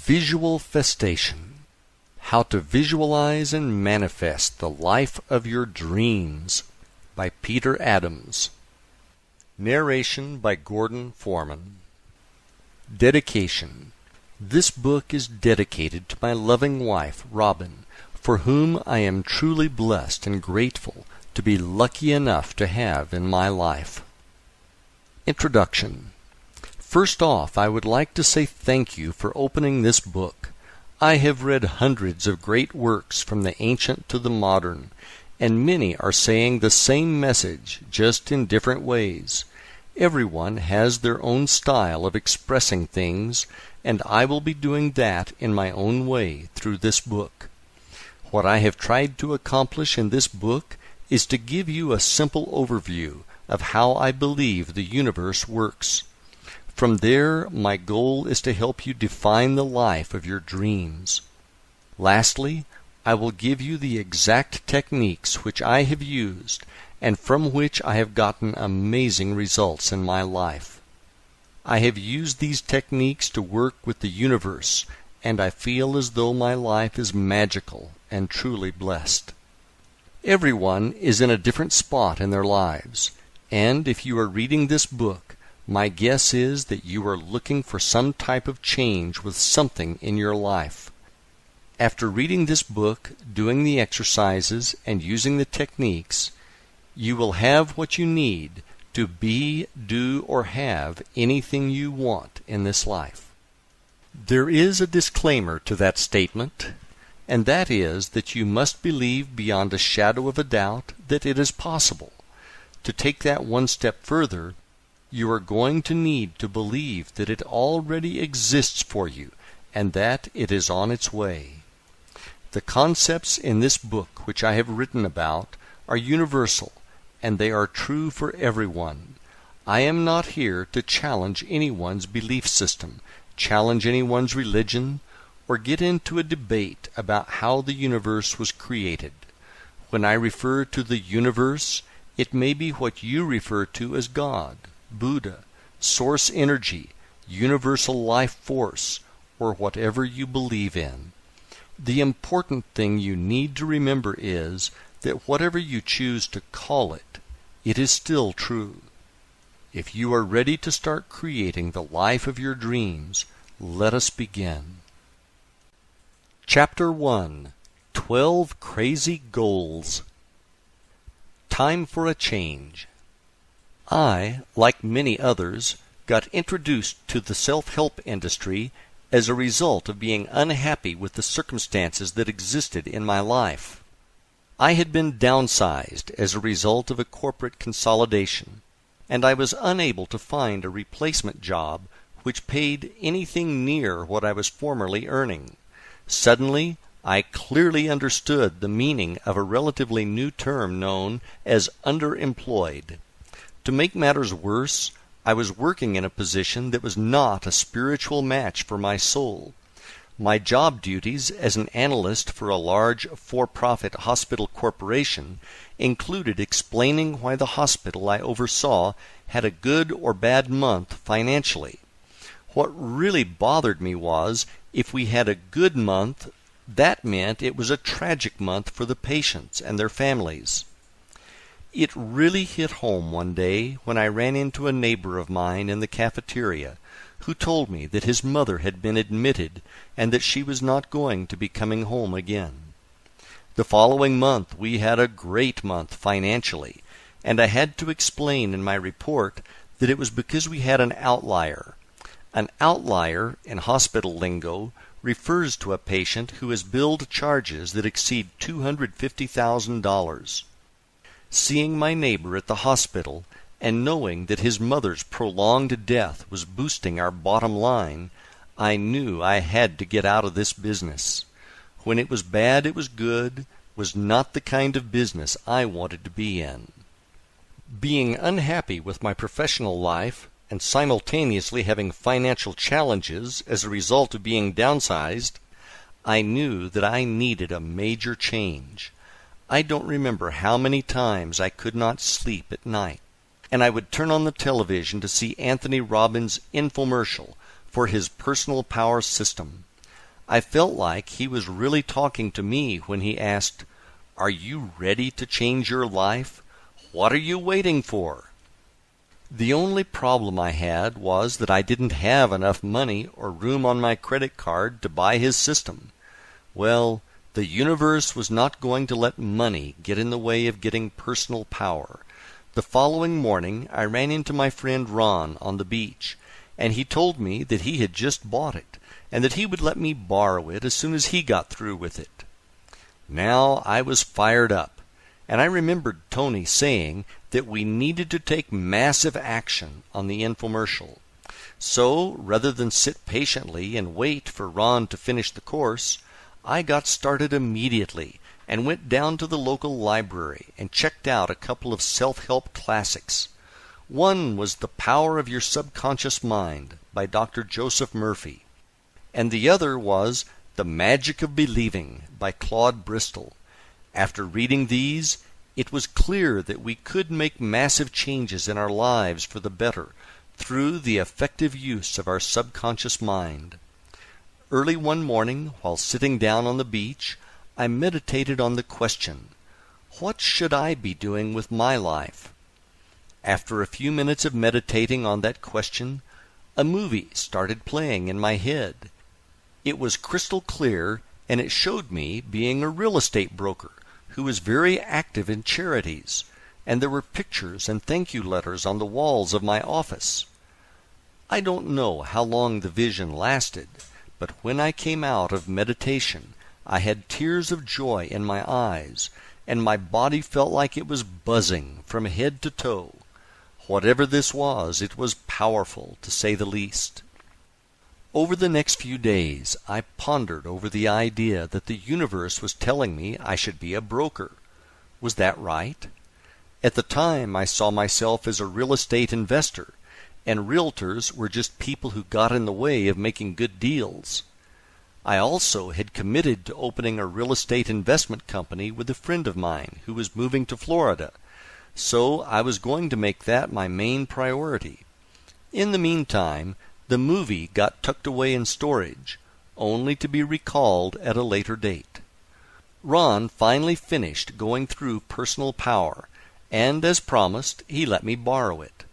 VIZUALFESTATION. How to Visualize and Manifest the Life of Your Dreams by Peter Adams. Narration by Gordon Foreman. Dedication. This book is dedicated to my loving wife, Robin, for whom I am truly blessed and grateful to be lucky enough to have in my life. Introduction. First off, I would like to say thank you for opening this book. I have read hundreds of great works from the ancient to the modern, and many are saying the same message, just in different ways. Everyone has their own style of expressing things, and I will be doing that in my own way through this book. What I have tried to accomplish in this book is to give you a simple overview of how I believe the universe works. From there, my goal is to help you define the life of your dreams. Lastly, I will give you the exact techniques which I have used and from which I have gotten amazing results in my life. I have used these techniques to work with the universe, and I feel as though my life is magical and truly blessed. Everyone is in a different spot in their lives, and if you are reading this book, my guess is that you are looking for some type of change with something in your life. After reading this book, doing the exercises, and using the techniques, you will have what you need to be, do, or have anything you want in this life. There is a disclaimer to that statement, and that is that you must believe beyond a shadow of a doubt that it is possible. To take that one step further, you are going to need to believe that it already exists for you and that it is on its way. The concepts in this book which I have written about are universal, and they are true for everyone. I am not here to challenge anyone's belief system, challenge anyone's religion, or get into a debate about how the universe was created. When I refer to the universe, it may be what you refer to as God, Buddha, source energy, universal life force, or whatever you believe in. The important thing you need to remember is that whatever you choose to call it, it is still true. If you are ready to start creating the life of your dreams, let us begin. Chapter 1. 12 Crazy Goals. Time for a change. I, like many others, got introduced to the self-help industry as a result of being unhappy with the circumstances that existed in my life. I had been downsized as a result of a corporate consolidation, and I was unable to find a replacement job which paid anything near what I was formerly earning. Suddenly, I clearly understood the meaning of a relatively new term known as underemployed. To make matters worse, I was working in a position that was not a spiritual match for my soul. My job duties as an analyst for a large for-profit hospital corporation included explaining why the hospital I oversaw had a good or bad month financially. What really bothered me was, if we had a good month, that meant it was a tragic month for the patients and their families. It really hit home one day when I ran into a neighbor of mine in the cafeteria who told me that his mother had been admitted and that she was not going to be coming home again. The following month we had a great month financially, and I had to explain in my report that it was because we had an outlier. An outlier, in hospital lingo, refers to a patient who has billed charges that exceed $250,000. Seeing my neighbor at the hospital and knowing that his mother's prolonged death was boosting our bottom line, I knew I had to get out of this business. When it was bad, it was good, was not the kind of business I wanted to be in. Being unhappy with my professional life and simultaneously having financial challenges as a result of being downsized, I knew that I needed a major change. I don't remember how many times I could not sleep at night, and I would turn on the television to see Anthony Robbins' infomercial for his personal power system. I felt like he was really talking to me when he asked, "Are you ready to change your life? What are you waiting for?" The only problem I had was that I didn't have enough money or room on my credit card to buy his system. Well, the universe was not going to let money get in the way of getting personal power. The following morning I ran into my friend Ron on the beach, and he told me that he had just bought it, and that he would let me borrow it as soon as he got through with it. Now I was fired up, and I remembered Tony saying that we needed to take massive action on the infomercial. So, rather than sit patiently and wait for Ron to finish the course, I got started immediately and went down to the local library and checked out a couple of self-help classics. One was The Power of Your Subconscious Mind by Dr. Joseph Murphy, and the other was The Magic of Believing by Claude Bristol. After reading these, it was clear that we could make massive changes in our lives for the better through the effective use of our subconscious mind. Early one morning, while sitting down on the beach, I meditated on the question, what should I be doing with my life? After a few minutes of meditating on that question, a movie started playing in my head. It was crystal clear, and it showed me being a real estate broker who was very active in charities, and there were pictures and thank you letters on the walls of my office. I don't know how long the vision lasted, but when I came out of meditation, I had tears of joy in my eyes, and my body felt like it was buzzing from head to toe. Whatever this was, it was powerful, to say the least. Over the next few days, I pondered over the idea that the universe was telling me I should be a broker. Was that right? At the time, I saw myself as a real estate investor, and realtors were just people who got in the way of making good deals. I also had committed to opening a real estate investment company with a friend of mine who was moving to Florida, so I was going to make that my main priority. In the meantime, the movie got tucked away in storage, only to be recalled at a later date. Ron finally finished going through Personal Power, and as promised, he let me borrow it.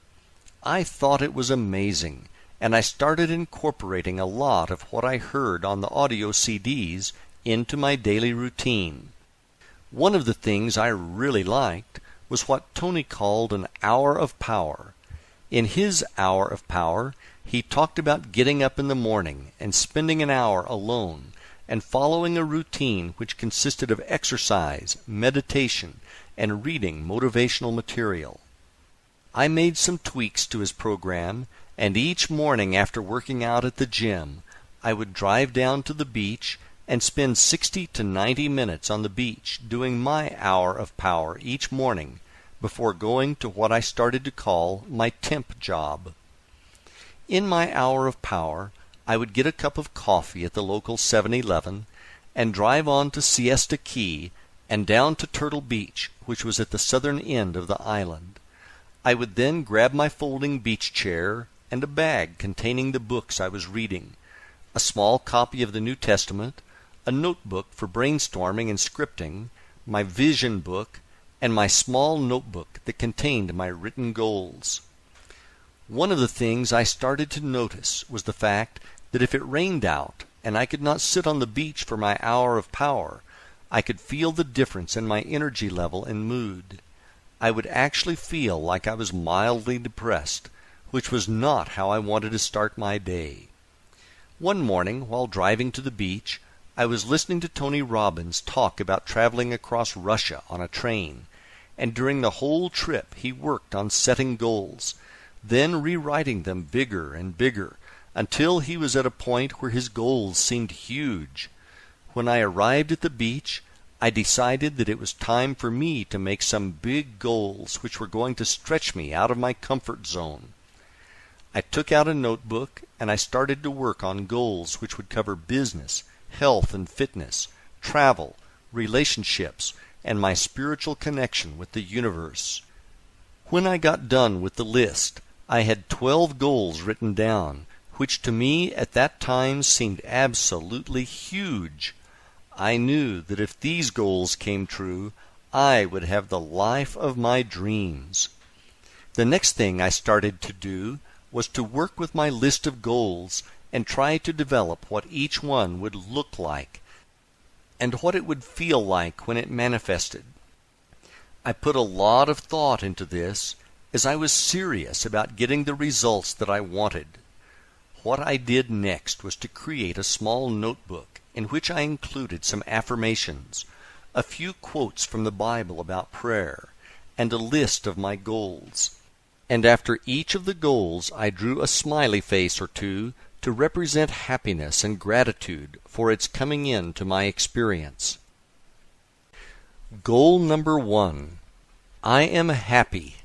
I thought it was amazing, and I started incorporating a lot of what I heard on the audio CDs into my daily routine. One of the things I really liked was what Tony called an hour of power. In his hour of power, he talked about getting up in the morning and spending an hour alone and following a routine which consisted of exercise, meditation, and reading motivational material. I made some tweaks to his program, and each morning after working out at the gym, I would drive down to the beach and spend 60 to 90 minutes on the beach doing my hour of power each morning before going to what I started to call my temp job. In my hour of power, I would get a cup of coffee at the local 7-Eleven and drive on to Siesta Key and down to Turtle Beach, which was at the southern end of the island. I would then grab my folding beach chair and a bag containing the books I was reading, a small copy of the New Testament, a notebook for brainstorming and scripting, my vision book, and my small notebook that contained my written goals. One of the things I started to notice was the fact that if it rained out and I could not sit on the beach for my hour of power, I could feel the difference in my energy level and mood. I would actually feel like I was mildly depressed, which was not how I wanted to start my day. One morning, while driving to the beach, I was listening to Tony Robbins talk about traveling across Russia on a train, and during the whole trip he worked on setting goals, then rewriting them bigger and bigger, until he was at a point where his goals seemed huge. When I arrived at the beach, I decided that it was time for me to make some big goals which were going to stretch me out of my comfort zone. I took out a notebook and I started to work on goals which would cover business, health and fitness, travel, relationships, and my spiritual connection with the universe. When I got done with the list, I had 12 goals written down, which to me at that time seemed absolutely huge. I knew that if these goals came true, I would have the life of my dreams. The next thing I started to do was to work with my list of goals and try to develop what each one would look like and what it would feel like when it manifested. I put a lot of thought into this, as I was serious about getting the results that I wanted. What I did next was to create a small notebook in which I included some affirmations, a few quotes from the Bible about prayer, and a list of my goals. And after each of the goals I drew a smiley face or two to represent happiness and gratitude for its coming into my experience. Goal number 1. I am happy.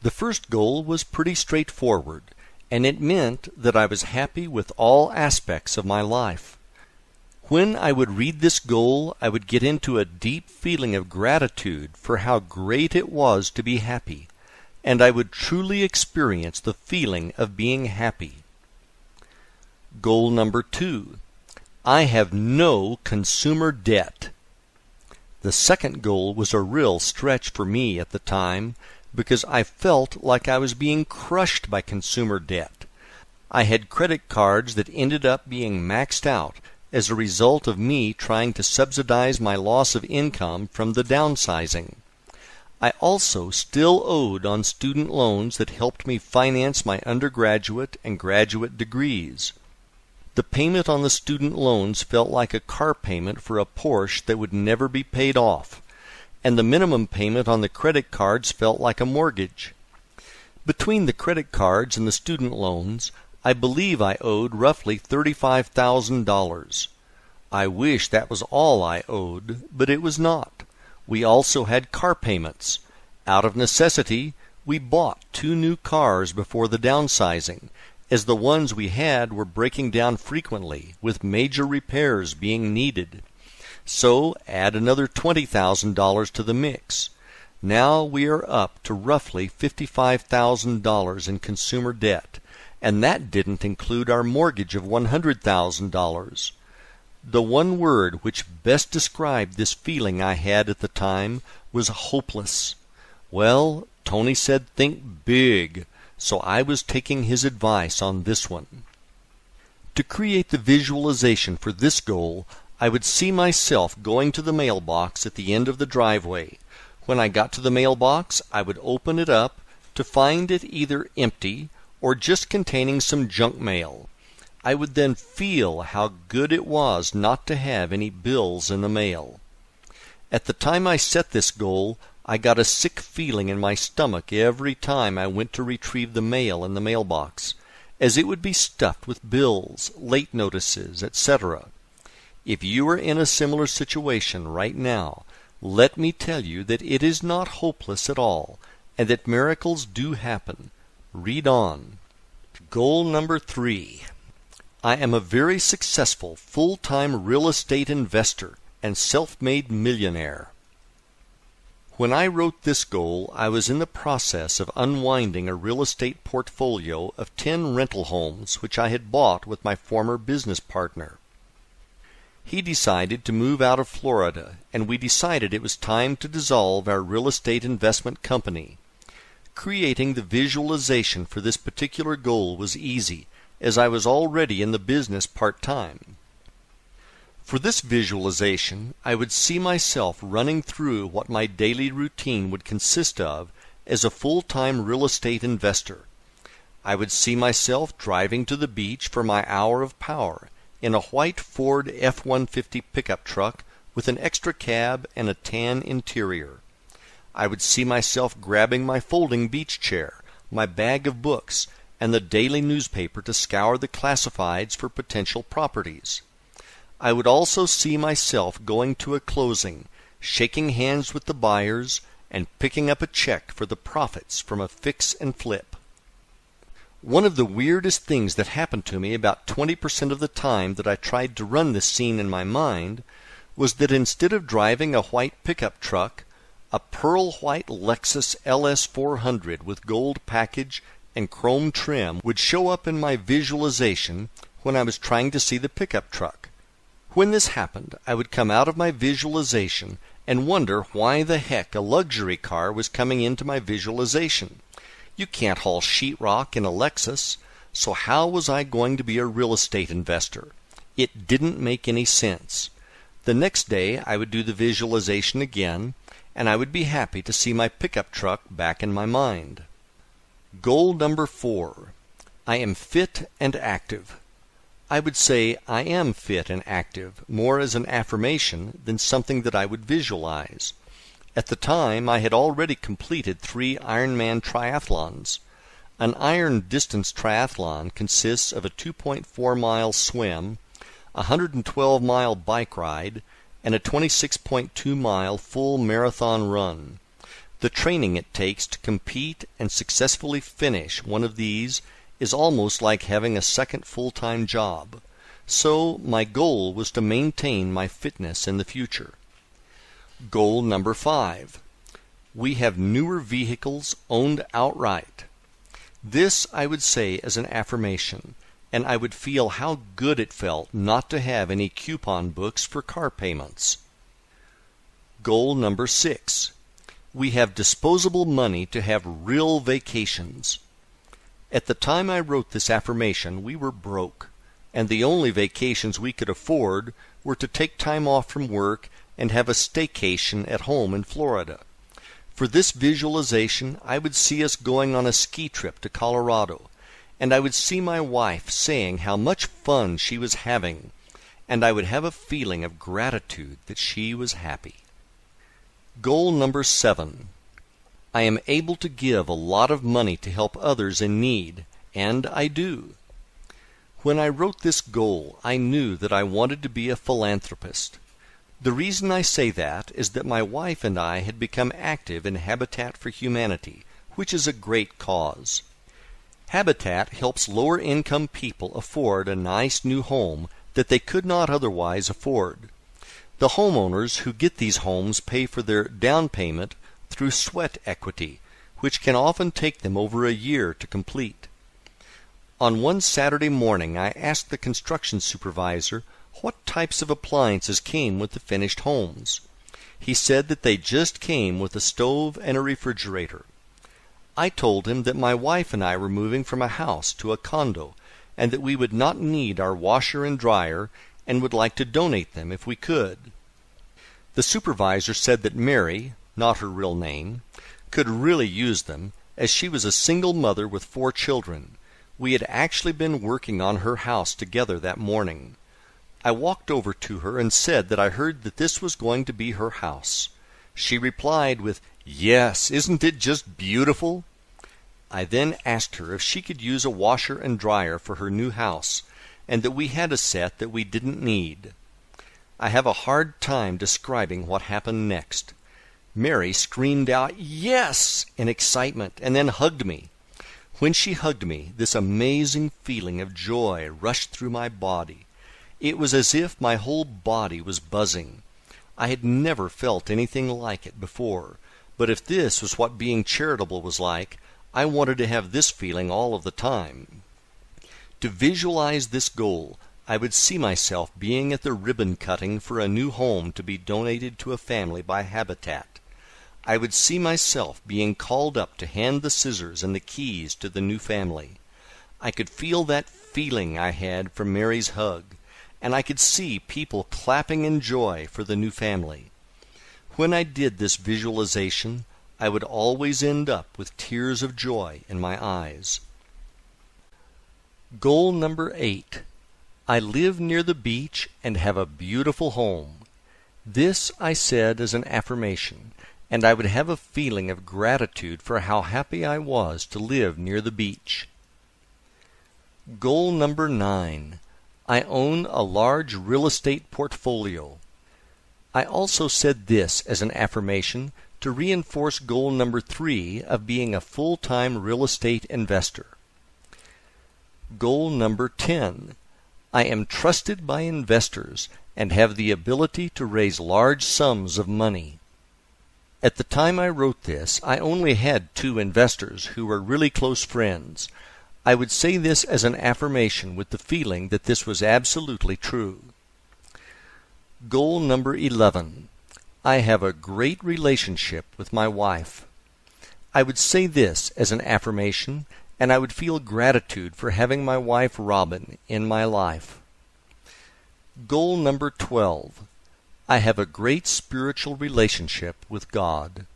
The first goal was pretty straightforward, and it meant that I was happy with all aspects of my life. When I would read this goal, I would get into a deep feeling of gratitude for how great it was to be happy, and I would truly experience the feeling of being happy. Goal number 2. I have no consumer debt. The second goal was a real stretch for me at the time, because I felt like I was being crushed by consumer debt. I had credit cards that ended up being maxed out as a result of me trying to subsidize my loss of income from the downsizing. I also still owed on student loans that helped me finance my undergraduate and graduate degrees. The payment on the student loans felt like a car payment for a Porsche that would never be paid off, and the minimum payment on the credit cards felt like a mortgage. Between the credit cards and the student loans, I believe I owed roughly $35,000. I wish that was all I owed, but it was not. We also had car payments. Out of necessity, we bought 2 new cars before the downsizing, as the ones we had were breaking down frequently, with major repairs being needed. So add another $20,000 to the mix. Now we are up to roughly $55,000 in consumer debt, and that didn't include our mortgage of $100,000. The one word which best described this feeling I had at the time was hopeless. Well, Tony said think big, so I was taking his advice on this one. To create the visualization for this goal, I would see myself going to the mailbox at the end of the driveway. When I got to the mailbox, I would open it up to find it either empty or just containing some junk mail. I would then feel how good it was not to have any bills in the mail. At the time I set this goal, I got a sick feeling in my stomach every time I went to retrieve the mail in the mailbox, as it would be stuffed with bills, late notices, etc. If you are in a similar situation right now, let me tell you that it is not hopeless at all, and that miracles do happen. Read on. Goal number 3. I am a very successful full-time real estate investor and self-made millionaire. When I wrote this goal, I was in the process of unwinding a real estate portfolio of 10 rental homes which I had bought with my former business partner. He decided to move out of Florida, and we decided it was time to dissolve our real estate investment company. Creating the visualization for this particular goal was easy, as I was already in the business part-time. For this visualization, I would see myself running through what my daily routine would consist of as a full-time real estate investor. I would see myself driving to the beach for my hour of power in a white Ford F-150 pickup truck with an extra cab and a tan interior. I would see myself grabbing my folding beach chair, my bag of books, and the daily newspaper to scour the classifieds for potential properties. I would also see myself going to a closing, shaking hands with the buyers, and picking up a check for the profits from a fix and flip. One of the weirdest things that happened to me about 20% of the time that I tried to run this scene in my mind was that instead of driving a white pickup truck, a pearl white Lexus LS400 with gold package and chrome trim would show up in my visualization when I was trying to see the pickup truck. When this happened, I would come out of my visualization and wonder why the heck a luxury car was coming into my visualization. You can't haul sheetrock in a Lexus, so how was I going to be a real estate investor? It didn't make any sense. The next day I would do the visualization again, and I would be happy to see my pickup truck back in my mind. Goal number 4. I am fit and active. I would say I am fit and active more as an affirmation than something that I would visualize. At the time, I had already completed 3 Ironman triathlons. An iron distance triathlon consists of a 2.4-mile swim, a 112-mile bike ride, and a 26.2-mile full marathon run. The training it takes to compete and successfully finish one of these is almost like having a second full-time job. So my goal was to maintain my fitness in the future. Goal number 5. We have newer vehicles owned outright. This I would say as an affirmation, and I would feel how good it felt not to have any coupon books for car payments. Goal number 6. We have disposable money to have real vacations. At the time I wrote this affirmation, we were broke, and the only vacations we could afford were to take time off from work and have a staycation at home in Florida. For this visualization, I would see us going on a ski trip to Colorado, and I would see my wife saying how much fun she was having, and I would have a feeling of gratitude that she was happy. Goal number 7. I am able to give a lot of money to help others in need, and I do. When I wrote this goal, I knew that I wanted to be a philanthropist. The reason I say that is that my wife and I had become active in Habitat for Humanity, which is a great cause. Habitat helps lower-income people afford a nice new home that they could not otherwise afford. The homeowners who get these homes pay for their down payment through sweat equity, which can often take them over a year to complete. On one Saturday morning, I asked the construction supervisor what types of appliances came with the finished homes. He said that they just came with a stove and a refrigerator. I told him that my wife and I were moving from a house to a condo, and that we would not need our washer and dryer, and would like to donate them if we could. The supervisor said that Mary, not her real name, could really use them, as she was a single mother with 4 children. We had actually been working on her house together that morning. I walked over to her and said that I heard that this was going to be her house. She replied with, "Yes, isn't it just beautiful?" I then asked her if she could use a washer and dryer for her new house, and that we had a set that we didn't need. I have a hard time describing what happened next. Mary screamed out, "Yes!" in excitement, and then hugged me. When she hugged me, this amazing feeling of joy rushed through my body. It was as if my whole body was buzzing. I had never felt anything like it before, but if this was what being charitable was like, I wanted to have this feeling all of the time. To visualize this goal, I would see myself being at the ribbon cutting for a new home to be donated to a family by Habitat. I would see myself being called up to hand the scissors and the keys to the new family. I could feel that feeling I had from Mary's hug, and I could see people clapping in joy for the new family. When I did this visualization, I would always end up with tears of joy in my eyes. Goal number 8. I live near the beach and have a beautiful home. This I said as an affirmation, and I would have a feeling of gratitude for how happy I was to live near the beach. Goal number 9. I own a large real estate portfolio. I also said this as an affirmation to reinforce goal number 3 of being a full-time real estate investor. Goal number 10. I am trusted by investors and have the ability to raise large sums of money. At the time I wrote this, I only had 2 investors who were really close friends. I would say this as an affirmation with the feeling that this was absolutely true. Goal number 11. I have a great relationship with my wife. I would say this as an affirmation, and I would feel gratitude for having my wife Robin in my life. Goal number 12. I have a great spiritual relationship with God.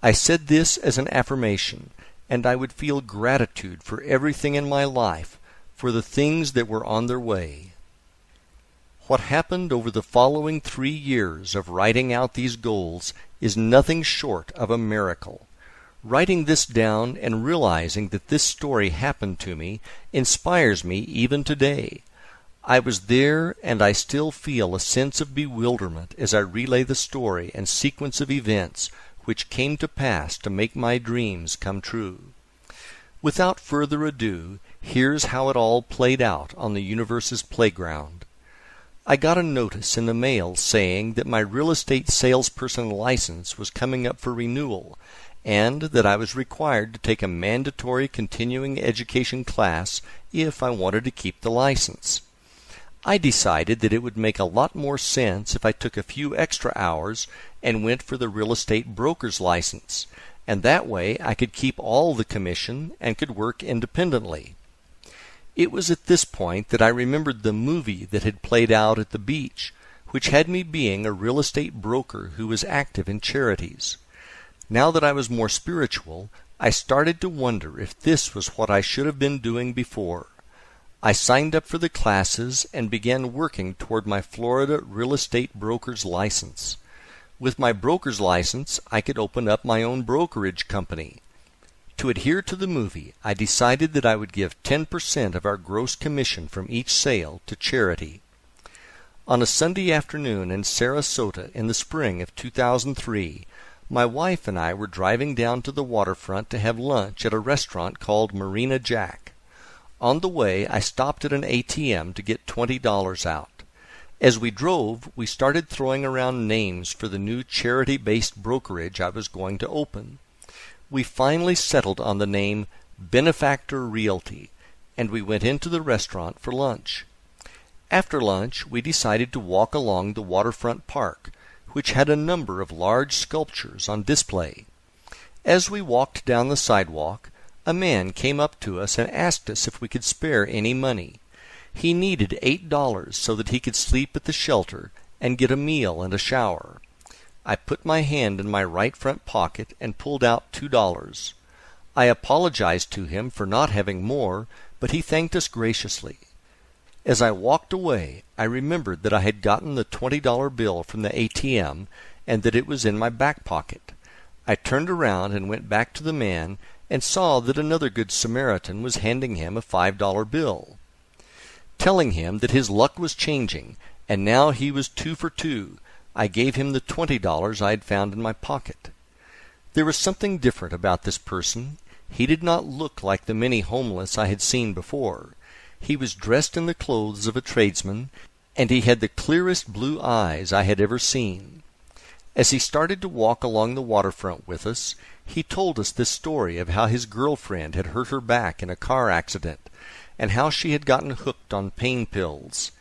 I said this as an affirmation, and I would feel gratitude for everything in my life, for the things that were on their way. What happened over the following 3 years of writing out these goals is nothing short of a miracle. Writing this down and realizing that this story happened to me inspires me even today. I was there, and I still feel a sense of bewilderment as I relay the story and sequence of events which came to pass to make my dreams come true. Without further ado, here's how it all played out on the universe's playground. I got a notice in the mail saying that my real estate salesperson license was coming up for renewal, and that I was required to take a mandatory continuing education class if I wanted to keep the license. I decided that it would make a lot more sense if I took a few extra hours and went for the real estate broker's license, and that way I could keep all the commission and could work independently. It was at this point that I remembered the movie that had played out at the beach, which had me being a real estate broker who was active in charities. Now that I was more spiritual, I started to wonder if this was what I should have been doing before. I signed up for the classes and began working toward my Florida real estate broker's license. With my broker's license, I could open up my own brokerage company. To adhere to the movie, I decided that I would give 10% of our gross commission from each sale to charity. On a Sunday afternoon in Sarasota in the spring of 2003, my wife and I were driving down to the waterfront to have lunch at a restaurant called Marina Jack. On the way, I stopped at an ATM to get $20 out. As we drove, we started throwing around names for the new charity-based brokerage I was going to open. We finally settled on the name Benefactor Realty, and we went into the restaurant for lunch. After lunch, we decided to walk along the waterfront park, which had a number of large sculptures on display. As we walked down the sidewalk, a man came up to us and asked us if we could spare any money. He needed $8 so that he could sleep at the shelter and get a meal and a shower. I put my hand in my right front pocket and pulled out $2. I apologized to him for not having more, but he thanked us graciously. As I walked away, I remembered that I had gotten the $20 bill from the ATM and that it was in my back pocket. I turned around and went back to the man and saw that another Good Samaritan was handing him a $5 bill. Telling him that his luck was changing, and now he was 2 for 2, I gave him the $20 I had found in my pocket. There was something different about this person. He did not look like the many homeless I had seen before. He was dressed in the clothes of a tradesman, and he had the clearest blue eyes I had ever seen. As he started to walk along the waterfront with us, he told us this story of how his girlfriend had hurt her back in a car accident, and how she had gotten hooked on pain pills.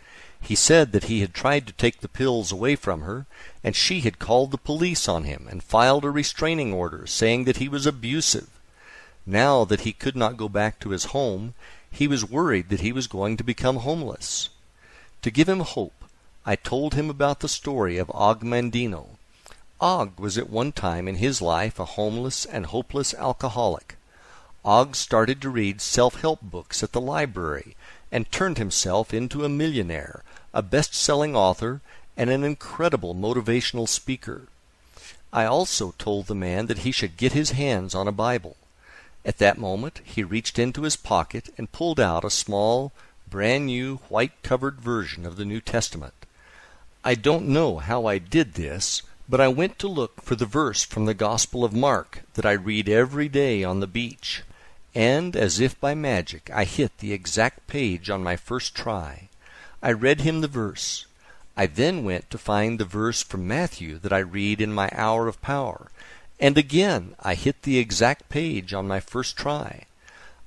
He said that he had tried to take the pills away from her, and she had called the police on him and filed a restraining order saying that he was abusive. Now that he could not go back to his home, he was worried that he was going to become homeless. To give him hope, I told him about the story of Og Mandino. Og was at one time in his life a homeless and hopeless alcoholic. Og started to read self-help books at the library and turned himself into a millionaire, a best-selling author, and an incredible motivational speaker. I also told the man that he should get his hands on a Bible. At that moment, he reached into his pocket and pulled out a small, brand-new, white-covered version of the New Testament. I don't know how I did this, but I went to look for the verse from the Gospel of Mark that I read every day on the beach, and, as if by magic, I hit the exact page on my first try. I read him the verse, I then went to find the verse from Matthew that I read in my hour of power, and again I hit the exact page on my first try.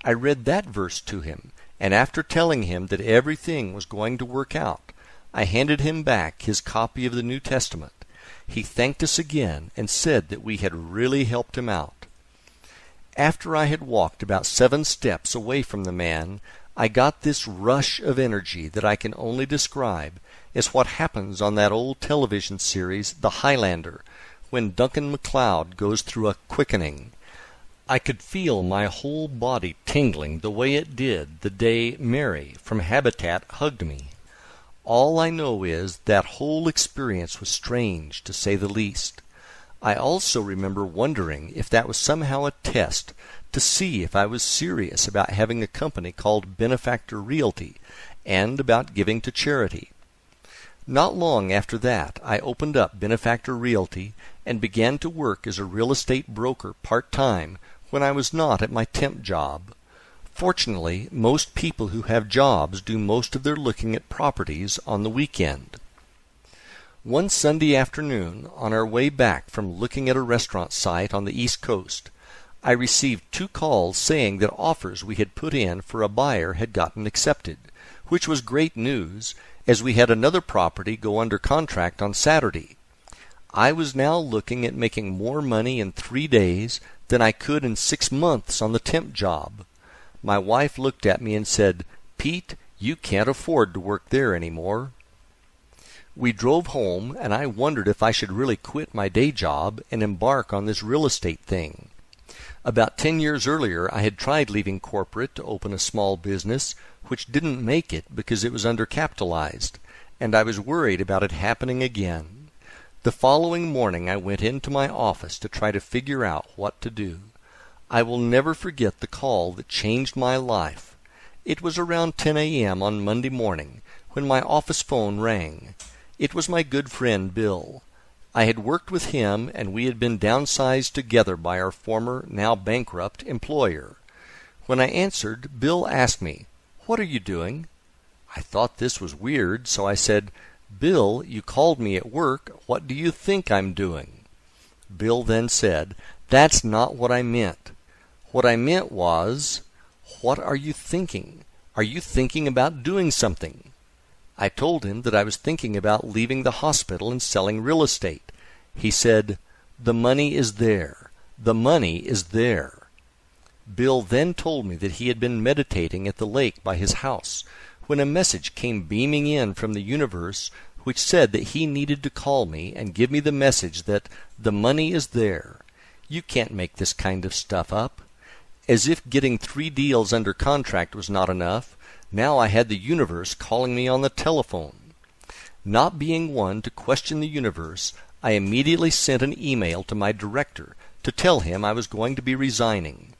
I read that verse to him, and after telling him that everything was going to work out, I handed him back his copy of the New Testament. He thanked us again and said that we had really helped him out. After I had walked about 7 steps away from the man, I got this rush of energy that I can only describe as what happens on that old television series, The Highlander, when Duncan MacLeod goes through a quickening. I could feel my whole body tingling the way it did the day Mary from Habitat hugged me. All I know is that whole experience was strange, to say the least. I also remember wondering if that was somehow a test to see if I was serious about having a company called Benefactor Realty and about giving to charity. Not long after that, I opened up Benefactor Realty and began to work as a real estate broker part-time when I was not at my temp job. Fortunately, most people who have jobs do most of their looking at properties on the weekend. One Sunday afternoon, on our way back from looking at a restaurant site on the East Coast, I received 2 calls saying that offers we had put in for a buyer had gotten accepted, which was great news, as we had another property go under contract on Saturday. I was now looking at making more money in 3 days than I could in 6 months on the temp job. My wife looked at me and said, "Pete, you can't afford to work there anymore." We drove home, and I wondered if I should really quit my day job and embark on this real estate thing. About 10 years earlier, I had tried leaving corporate to open a small business, which didn't make it because it was undercapitalized, and I was worried about it happening again. The following morning I went into my office to try to figure out what to do. I will never forget the call that changed my life. It was around 10 a.m. on Monday morning when my office phone rang. It was my good friend Bill. I had worked with him, and we had been downsized together by our former, now bankrupt, employer. When I answered, Bill asked me, "What are you doing?" I thought this was weird, so I said, "Bill, you called me at work. What do you think I'm doing?" Bill then said, "That's not what I meant. What I meant was, what are you thinking? Are you thinking about doing something?" I told him that I was thinking about leaving the hospital and selling real estate. He said, "The money is there. The money is there." Bill then told me that he had been meditating at the lake by his house when a message came beaming in from the universe which said that he needed to call me and give me the message that the money is there. You can't make this kind of stuff up. As if getting 3 deals under contract was not enough, now I had the universe calling me on the telephone. Not being one to question the universe, I immediately sent an email to my director to tell him I was going to be resigning.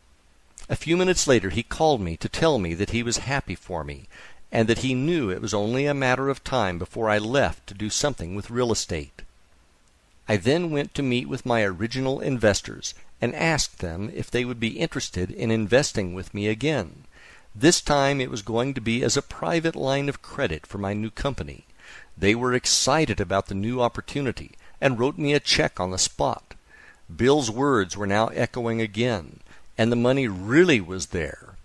A few minutes later he called me to tell me that he was happy for me, and that he knew it was only a matter of time before I left to do something with real estate. I then went to meet with my original investors and asked them if they would be interested in investing with me again. This time it was going to be as a private line of credit for my new company. They were excited about the new opportunity and wrote me a check on the spot. Bill's words were now echoing again, and the money really was there.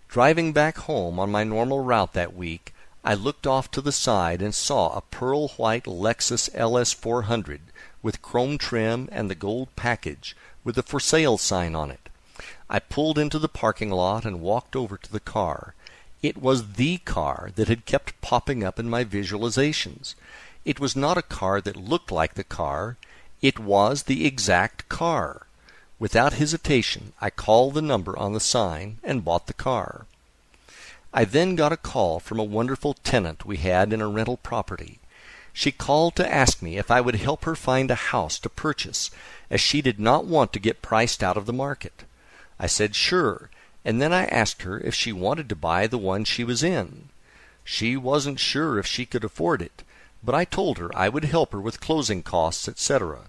Driving back home on my normal route that week, I looked off to the side and saw a pearl-white Lexus LS400 with chrome trim and the gold package with the for sale sign on it. I pulled into the parking lot and walked over to the car. It was the car that had kept popping up in my visualizations. It was not a car that looked like the car. It was the exact car. Without hesitation, I called the number on the sign and bought the car. I then got a call from a wonderful tenant we had in a rental property. She called to ask me if I would help her find a house to purchase, as she did not want to get priced out of the market. I said sure, and then I asked her if she wanted to buy the one she was in. She wasn't sure if she could afford it, but I told her I would help her with closing costs, etc.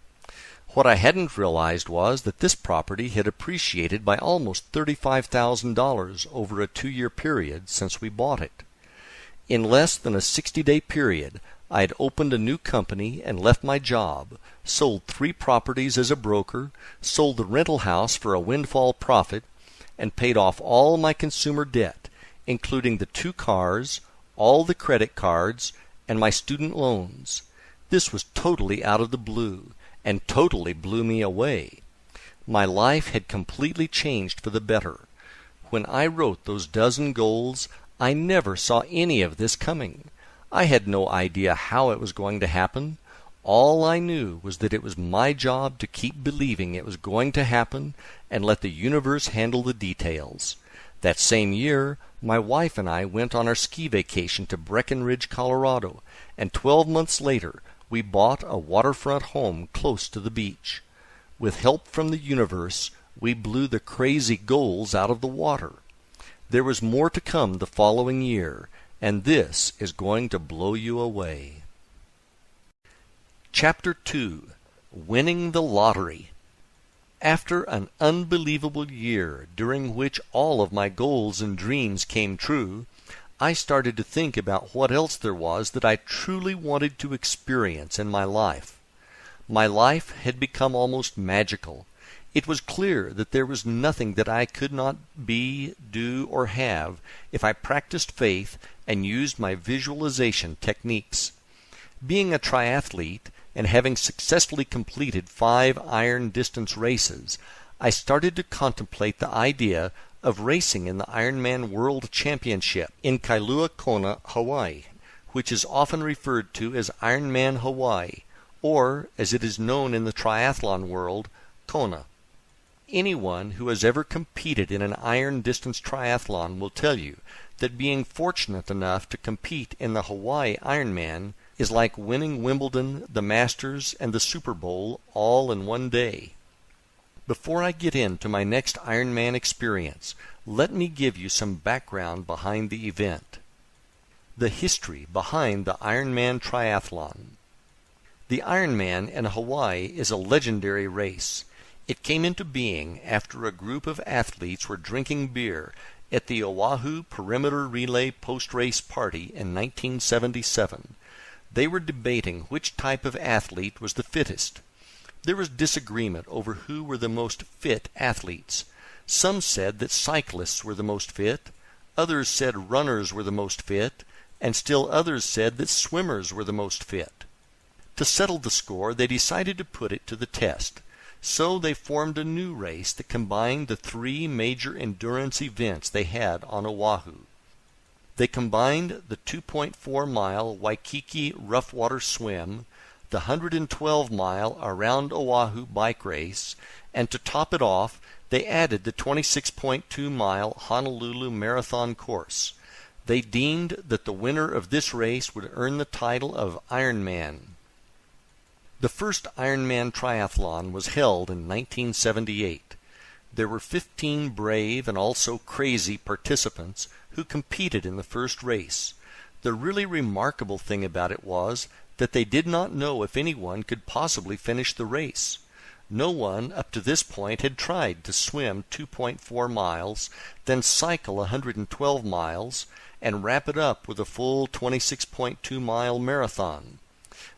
What I hadn't realized was that this property had appreciated by almost $35,000 over a 2-year period since we bought it. In less than a 60-day period, I had opened a new company and left my job, sold 3 properties as a broker, sold the rental house for a windfall profit, and paid off all my consumer debt, including the 2 cars, all the credit cards, and my student loans. This was totally out of the blue, and totally blew me away. My life had completely changed for the better. When I wrote those dozen goals, I never saw any of this coming. I had no idea how it was going to happen. All I knew was that it was my job to keep believing it was going to happen and let the universe handle the details. That same year, my wife and I went on our ski vacation to Breckenridge, Colorado, and 12 months later, we bought a waterfront home close to the beach. With help from the universe, we blew the crazy goals out of the water. There was more to come the following year, and this is going to blow you away. Chapter 2. Winning the Lottery. After an unbelievable year during which all of my goals and dreams came true, I started to think about what else there was that I truly wanted to experience in my life. My life had become almost magical. It was clear that there was nothing that I could not be, do, or have if I practiced faith and used my visualization techniques. Being a triathlete and having successfully completed 5 iron distance races, I started to contemplate the idea of racing in the Ironman World Championship in Kailua Kona, Hawaii, which is often referred to as Ironman Hawaii, or, as it is known in the triathlon world, Kona. Anyone who has ever competed in an iron distance triathlon will tell you that being fortunate enough to compete in the Hawaii Ironman is like winning Wimbledon, the Masters, and the Super Bowl all in one day. Before I get into my next Ironman experience, let me give you some background behind the event. The history behind the Ironman triathlon. The Ironman in Hawaii is a legendary race. It came into being after a group of athletes were drinking beer at the Oahu Perimeter Relay post-race party in 1977. They were debating which type of athlete was the fittest. There was disagreement over who were the most fit athletes. Some said that cyclists were the most fit, others said runners were the most fit, and still others said that swimmers were the most fit. To settle the score, they decided to put it to the test. So they formed a new race that combined the 3 major endurance events they had on Oahu. They combined the 2.4-mile Waikiki rough water swim, the 112-mile Around Oahu bike race, and to top it off, they added the 26.2-mile Honolulu marathon course. They deemed that the winner of this race would earn the title of Ironman. The first Ironman triathlon was held in 1978. There were 15 brave and also crazy participants who competed in the first race. The really remarkable thing about it was that they did not know if anyone could possibly finish the race. No one up to this point had tried to swim 2.4 miles, then cycle 112 miles, and wrap it up with a full 26.2-mile marathon.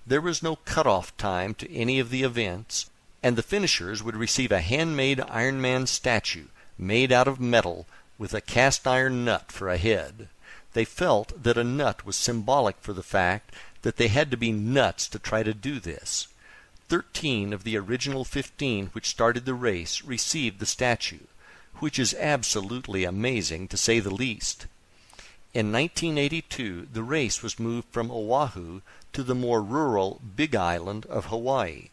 There was no cutoff time to any of the events, and the finishers would receive a handmade Ironman statue made out of metal with a cast iron nut for a head. They felt that a nut was symbolic for the fact that they had to be nuts to try to do this. 13 of the original 15 which started the race received the statue, which is absolutely amazing to say the least. In 1982, the race was moved from Oahu to the more rural Big Island of Hawaii.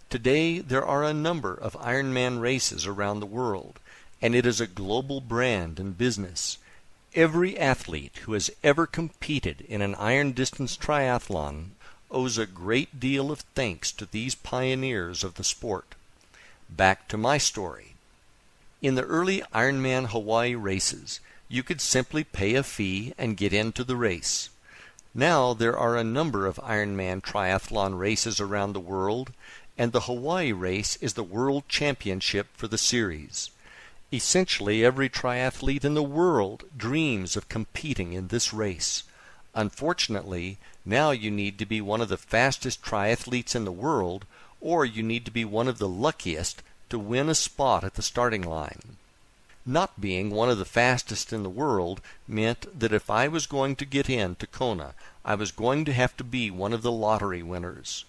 Today, there are a number of Ironman races around the world, and it is a global brand and business. Every athlete who has ever competed in an iron distance triathlon owes a great deal of thanks to these pioneers of the sport. Back to my story. In the early Ironman Hawaii races, you could simply pay a fee and get into the race. Now there are a number of Ironman triathlon races around the world, and the Hawaii race is the world championship for the series. Essentially every triathlete in the world dreams of competing in this race. Unfortunately, now you need to be one of the fastest triathletes in the world, or you need to be one of the luckiest to win a spot at the starting line. Not being one of the fastest in the world meant that if I was going to get into Kona, I was going to have to be one of the lottery winners.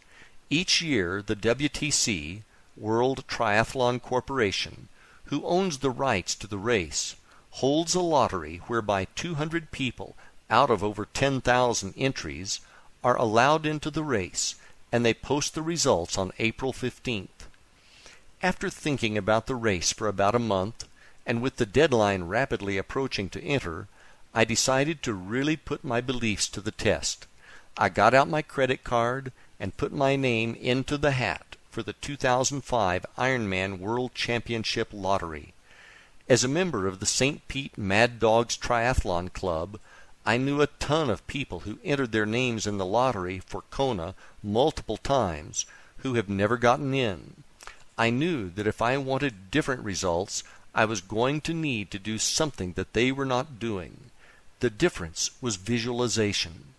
Each year, the WTC, World Triathlon Corporation, who owns the rights to the race, holds a lottery whereby 200 people out of over 10,000 entries are allowed into the race, and they post the results on April 15th. After thinking about the race for about a month, and with the deadline rapidly approaching to enter, I decided to really put my beliefs to the test. I got out my credit card and put my name into the hat for the 2005 Ironman World Championship Lottery. As a member of the St. Pete Mad Dogs Triathlon Club, I knew a ton of people who entered their names in the lottery for Kona multiple times who have never gotten in. I knew that if I wanted different results, I was going to need to do something that they were not doing. The difference was visualization.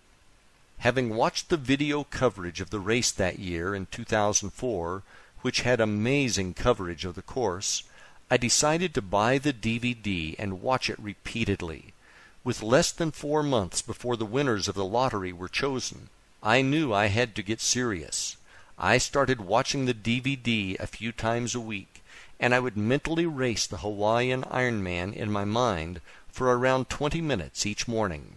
Having watched the video coverage of the race that year in 2004, which had amazing coverage of the course, I decided to buy the DVD and watch it repeatedly. With less than 4 months before the winners of the lottery were chosen, I knew I had to get serious. I started watching the DVD a few times a week, and I would mentally race the Hawaiian Ironman in my mind for around 20 minutes each morning.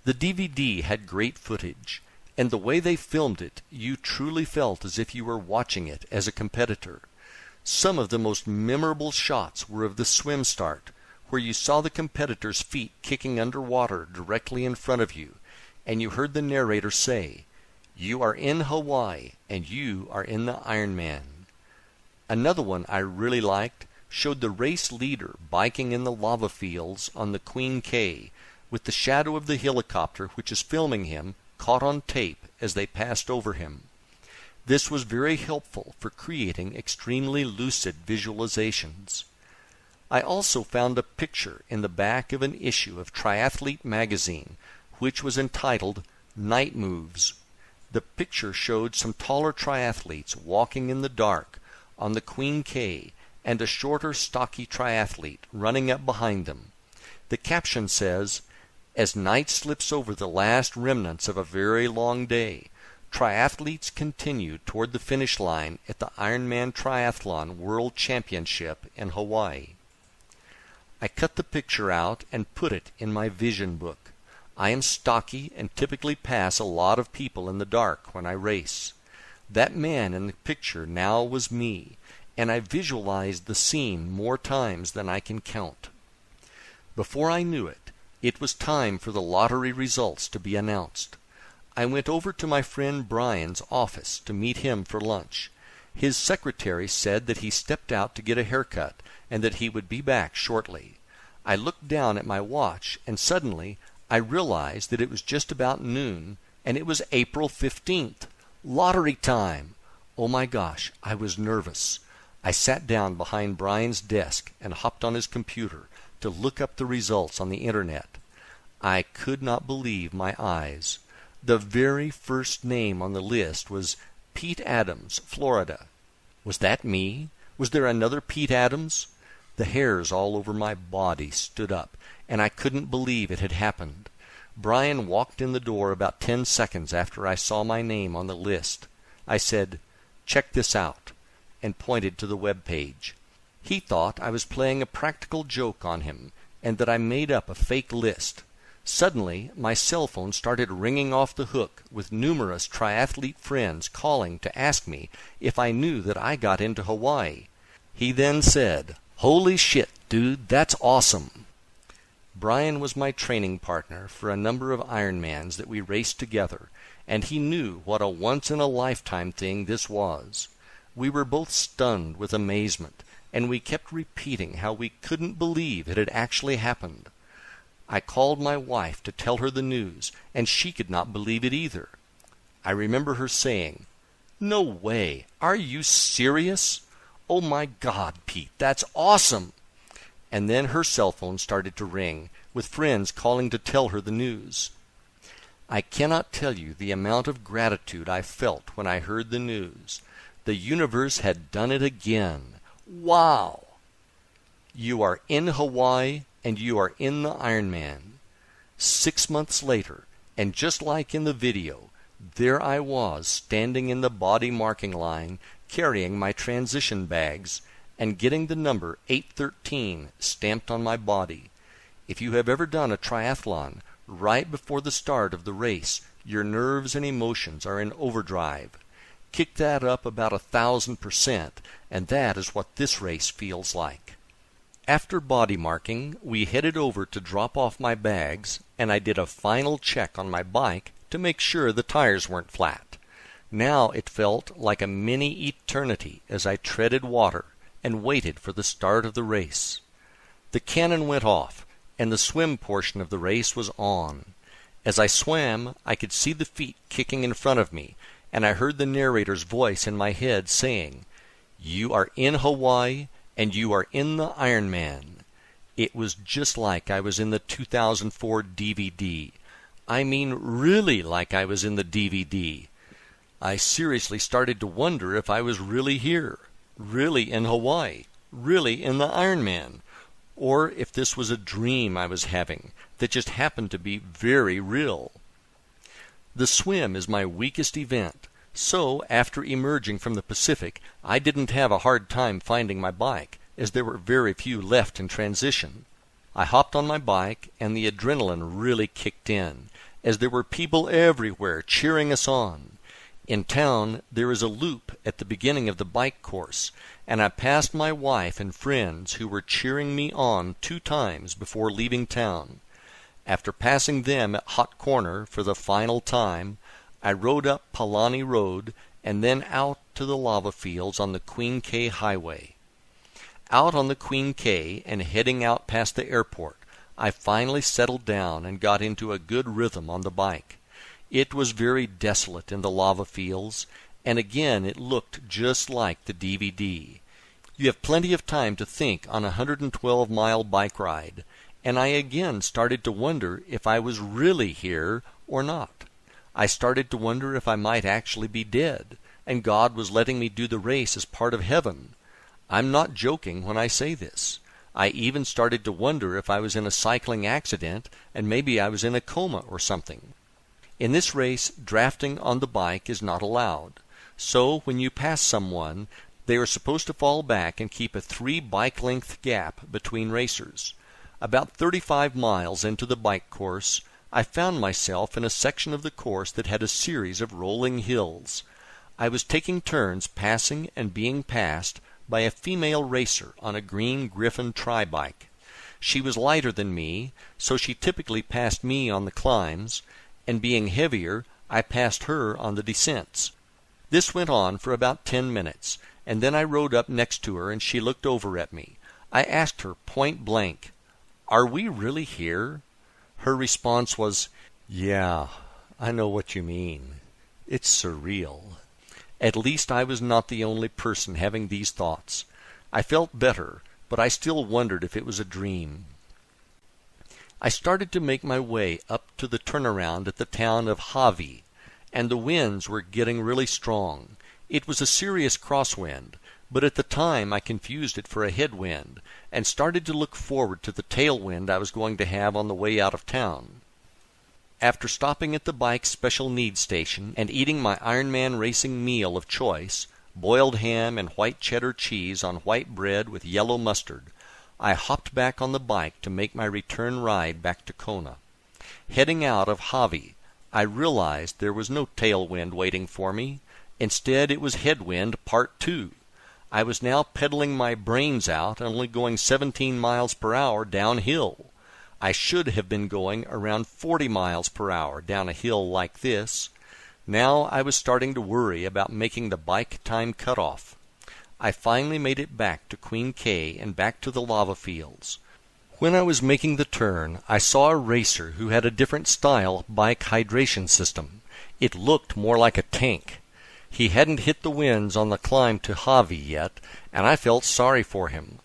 The DVD had great footage, and the way they filmed it, you truly felt as if you were watching it as a competitor. Some of the most memorable shots were of the swim start, where you saw the competitor's feet kicking underwater directly in front of you, and you heard the narrator say, "You are in Hawaii, and you are in the Ironman." Another one I really liked showed the race leader biking in the lava fields on the Queen K, with the shadow of the helicopter which is filming him caught on tape as they passed over him. This was very helpful for creating extremely lucid visualizations. I also found a picture in the back of an issue of Triathlete magazine, which was entitled Night Moves. The picture showed some taller triathletes walking in the dark on the Queen K, and a shorter, stocky triathlete running up behind them. The caption says, "As night slips over the last remnants of a very long day, triathletes continue toward the finish line at the Ironman Triathlon World Championship in Hawaii." I cut the picture out and put it in my vision book. I am stocky and typically pass a lot of people in the dark when I race. That man in the picture now was me, and I visualized the scene more times than I can count. Before I knew it, it was time for the lottery results to be announced. I went over to my friend Brian's office to meet him for lunch. His secretary said that he stepped out to get a haircut and that he would be back shortly. I looked down at my watch, and suddenly I realized that it was just about noon, and it was April 15th. Lottery time! Oh my gosh, I was nervous. I sat down behind Brian's desk and hopped on his computer to look up the results on the internet. I could not believe my eyes. The very first name on the list was Pete Adams, Florida. Was that me? Was there another Pete Adams? The hairs all over my body stood up, and I couldn't believe it had happened. Brian walked in the door about 10 seconds after I saw my name on the list. I said, "Check this out," and pointed to the web page. He thought I was playing a practical joke on him, and that I made up a fake list. Suddenly, my cell phone started ringing off the hook with numerous triathlete friends calling to ask me if I knew that I got into Hawaii. He then said, "Holy shit, dude, that's awesome." Brian was my training partner for a number of Ironmans that we raced together, and he knew what a once-in-a-lifetime thing this was. We were both stunned with amazement, and we kept repeating how we couldn't believe it had actually happened. I called my wife to tell her the news, and she could not believe it either. I remember her saying, "No way! Are you serious? Oh my God, Pete, that's awesome!" And then her cell phone started to ring, with friends calling to tell her the news. I cannot tell you the amount of gratitude I felt when I heard the news. The universe had done it again. Wow! You are in Hawaii, and you are in the Ironman. 6 months later, and just like in the video, there I was standing in the body marking line, carrying my transition bags, and getting the number 813 stamped on my body. If you have ever done a triathlon, right before the start of the race, your nerves and emotions are in overdrive. Kick that up about 1,000%, and that is what this race feels like. After body marking, we headed over to drop off my bags, and I did a final check on my bike to make sure the tires weren't flat. Now it felt like a mini eternity as I treaded water and waited for the start of the race. The cannon went off, and the swim portion of the race was on. As I swam, I could see the feet kicking in front of me, and I heard the narrator's voice in my head saying, "You are in Hawaii, and you are in the Ironman." It was just like I was in the 2004 DVD. I mean really like I was in the DVD. I seriously started to wonder if I was really here, really in Hawaii, really in the Ironman, or if this was a dream I was having that just happened to be very real. The swim is my weakest event, so after emerging from the Pacific, I didn't have a hard time finding my bike, as there were very few left in transition. I hopped on my bike, and the adrenaline really kicked in, as there were people everywhere cheering us on. In town, there is a loop at the beginning of the bike course, and I passed my wife and friends who were cheering me on 2 times before leaving town. After passing them at Hot Corner for the final time, I rode up Palani Road and then out to the lava fields on the Queen K Highway. Out on the Queen K and heading out past the airport, I finally settled down and got into a good rhythm on the bike. It was very desolate in the lava fields, and again it looked just like the DVD. You have plenty of time to think on a 112-mile bike ride, and I again started to wonder if I was really here or not. I started to wonder if I might actually be dead, and God was letting me do the race as part of heaven. I'm not joking when I say this. I even started to wonder if I was in a cycling accident, and maybe I was in a coma or something. In this race, drafting on the bike is not allowed. So when you pass someone, they are supposed to fall back and keep a 3 bike-length gap between racers. About 35 miles into the bike course, I found myself in a section of the course that had a series of rolling hills. I was taking turns passing and being passed by a female racer on a green Griffin tri-bike. She was lighter than me, so she typically passed me on the climbs, and being heavier, I passed her on the descents. This went on for about 10 minutes, and then I rode up next to her and she looked over at me. I asked her point blank, "Are we really here?" Her response was, "Yeah, I know what you mean. It's surreal." At least I was not the only person having these thoughts. I felt better, but I still wondered if it was a dream. I started to make my way up to the turnaround at the town of Hawi, and the winds were getting really strong. It was a serious crosswind, but at the time I confused it for a headwind, and started to look forward to the tailwind I was going to have on the way out of town. After stopping at the bike special needs station and eating my Ironman racing meal of choice, boiled ham and white cheddar cheese on white bread with yellow mustard, I hopped back on the bike to make my return ride back to Kona. Heading out of Hawi, I realized there was no tailwind waiting for me. Instead, it was headwind part 2. I was now pedaling my brains out and only going 17 miles per hour downhill. I should have been going around 40 miles per hour down a hill like this. Now I was starting to worry about making the bike time cutoff. I finally made it back to Queen K and back to the lava fields. When I was making the turn, I saw a racer who had a different style bike hydration system. It looked more like a tank. He hadn't hit the winds on the climb to Hawi yet, and I felt sorry for him.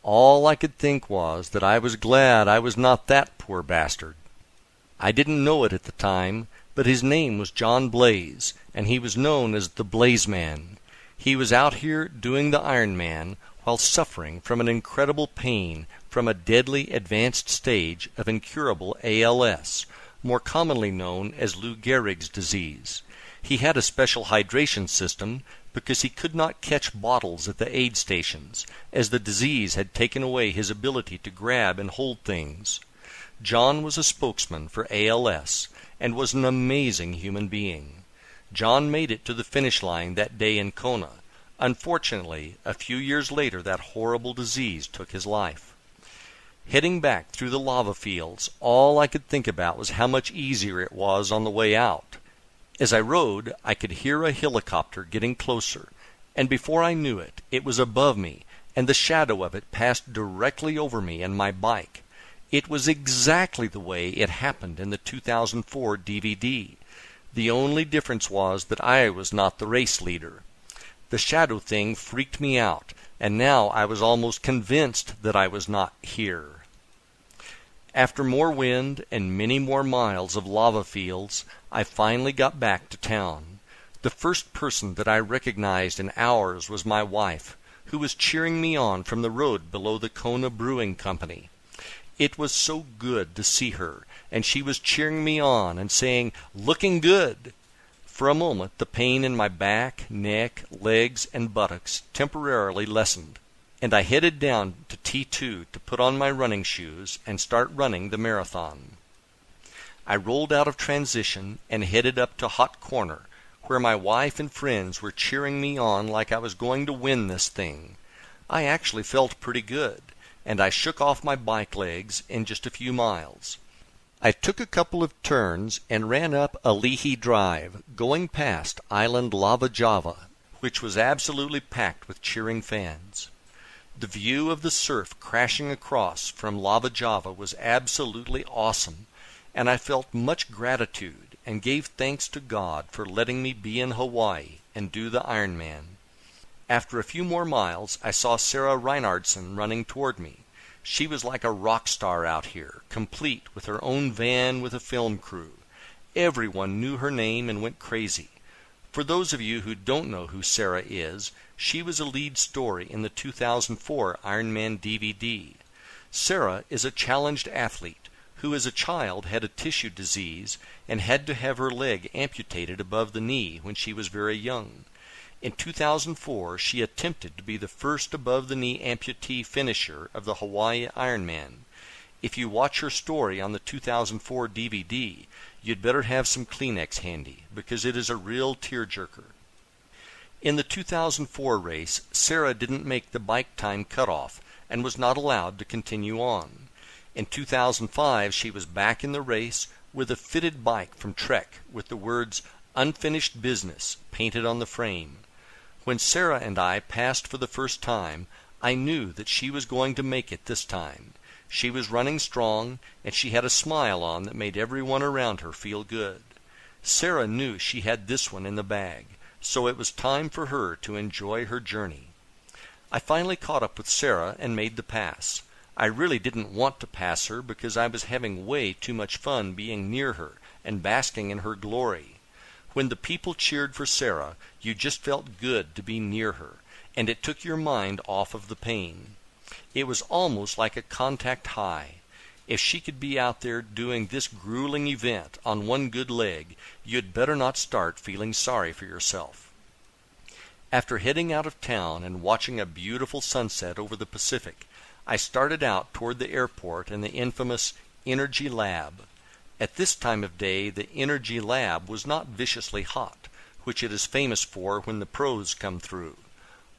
All I could think was that I was glad I was not that poor bastard. I didn't know it at the time, but his name was John Blaze, and he was known as the Blaze Man. He was out here doing the Iron Man while suffering from an incredible pain from a deadly advanced stage of incurable ALS, more commonly known as Lou Gehrig's disease. He had a special hydration system because he could not catch bottles at the aid stations, as the disease had taken away his ability to grab and hold things. John was a spokesman for ALS and was an amazing human being. John made it to the finish line that day in Kona. Unfortunately, a few years later that horrible disease took his life. Heading back through the lava fields, all I could think about was how much easier it was on the way out. As I rode, I could hear a helicopter getting closer, and before I knew it, it was above me, and the shadow of it passed directly over me and my bike. It was exactly the way it happened in the 2004 DVD. The only difference was that I was not the race leader. The shadow thing freaked me out, and now I was almost convinced that I was not here. After more wind and many more miles of lava fields, I finally got back to town. The first person that I recognized in hours was my wife, who was cheering me on from the road below the Kona Brewing Company. It was so good to see her, and she was cheering me on and saying, "Looking good." For a moment the pain in my back, neck, legs, and buttocks temporarily lessened, and I headed down to T2 to put on my running shoes and start running the marathon. I rolled out of transition and headed up to Hot Corner, where my wife and friends were cheering me on like I was going to win this thing. I actually felt pretty good, and I shook off my bike legs in just a few miles. I took a couple of turns and ran up Alihi Drive, going past Island Lava Java, which was absolutely packed with cheering fans. The view of the surf crashing across from Lava Java was absolutely awesome, and I felt much gratitude and gave thanks to God for letting me be in Hawaii and do the Ironman. After a few more miles, I saw Sarah Reinhardson running toward me. She was like a rock star out here, complete with her own van with a film crew. Everyone knew her name and went crazy. For those of you who don't know who Sarah is, she was a lead story in the 2004 Ironman DVD. Sarah is a challenged athlete who as a child had a tissue disease and had to have her leg amputated above the knee when she was very young. In 2004, she attempted to be the first above-the-knee amputee finisher of the Hawaii Ironman. If you watch her story on the 2004 DVD, you'd better have some Kleenex handy, because it is a real tearjerker. In the 2004 race, Sarah didn't make the bike time cutoff and was not allowed to continue on. In 2005, she was back in the race with a fitted bike from Trek with the words "Unfinished Business" painted on the frame. When Sarah and I passed for the first time, I knew that she was going to make it this time. She was running strong, and she had a smile on that made everyone around her feel good. Sarah knew she had this one in the bag, so it was time for her to enjoy her journey. I finally caught up with Sarah and made the pass. I really didn't want to pass her because I was having way too much fun being near her and basking in her glory. When the people cheered for Sarah, you just felt good to be near her, and it took your mind off of the pain. It was almost like a contact high. If she could be out there doing this grueling event on one good leg, you'd better not start feeling sorry for yourself. After heading out of town and watching a beautiful sunset over the Pacific, I started out toward the airport and the infamous Energy Lab. At this time of day, the Energy Lab was not viciously hot, which it is famous for when the pros come through.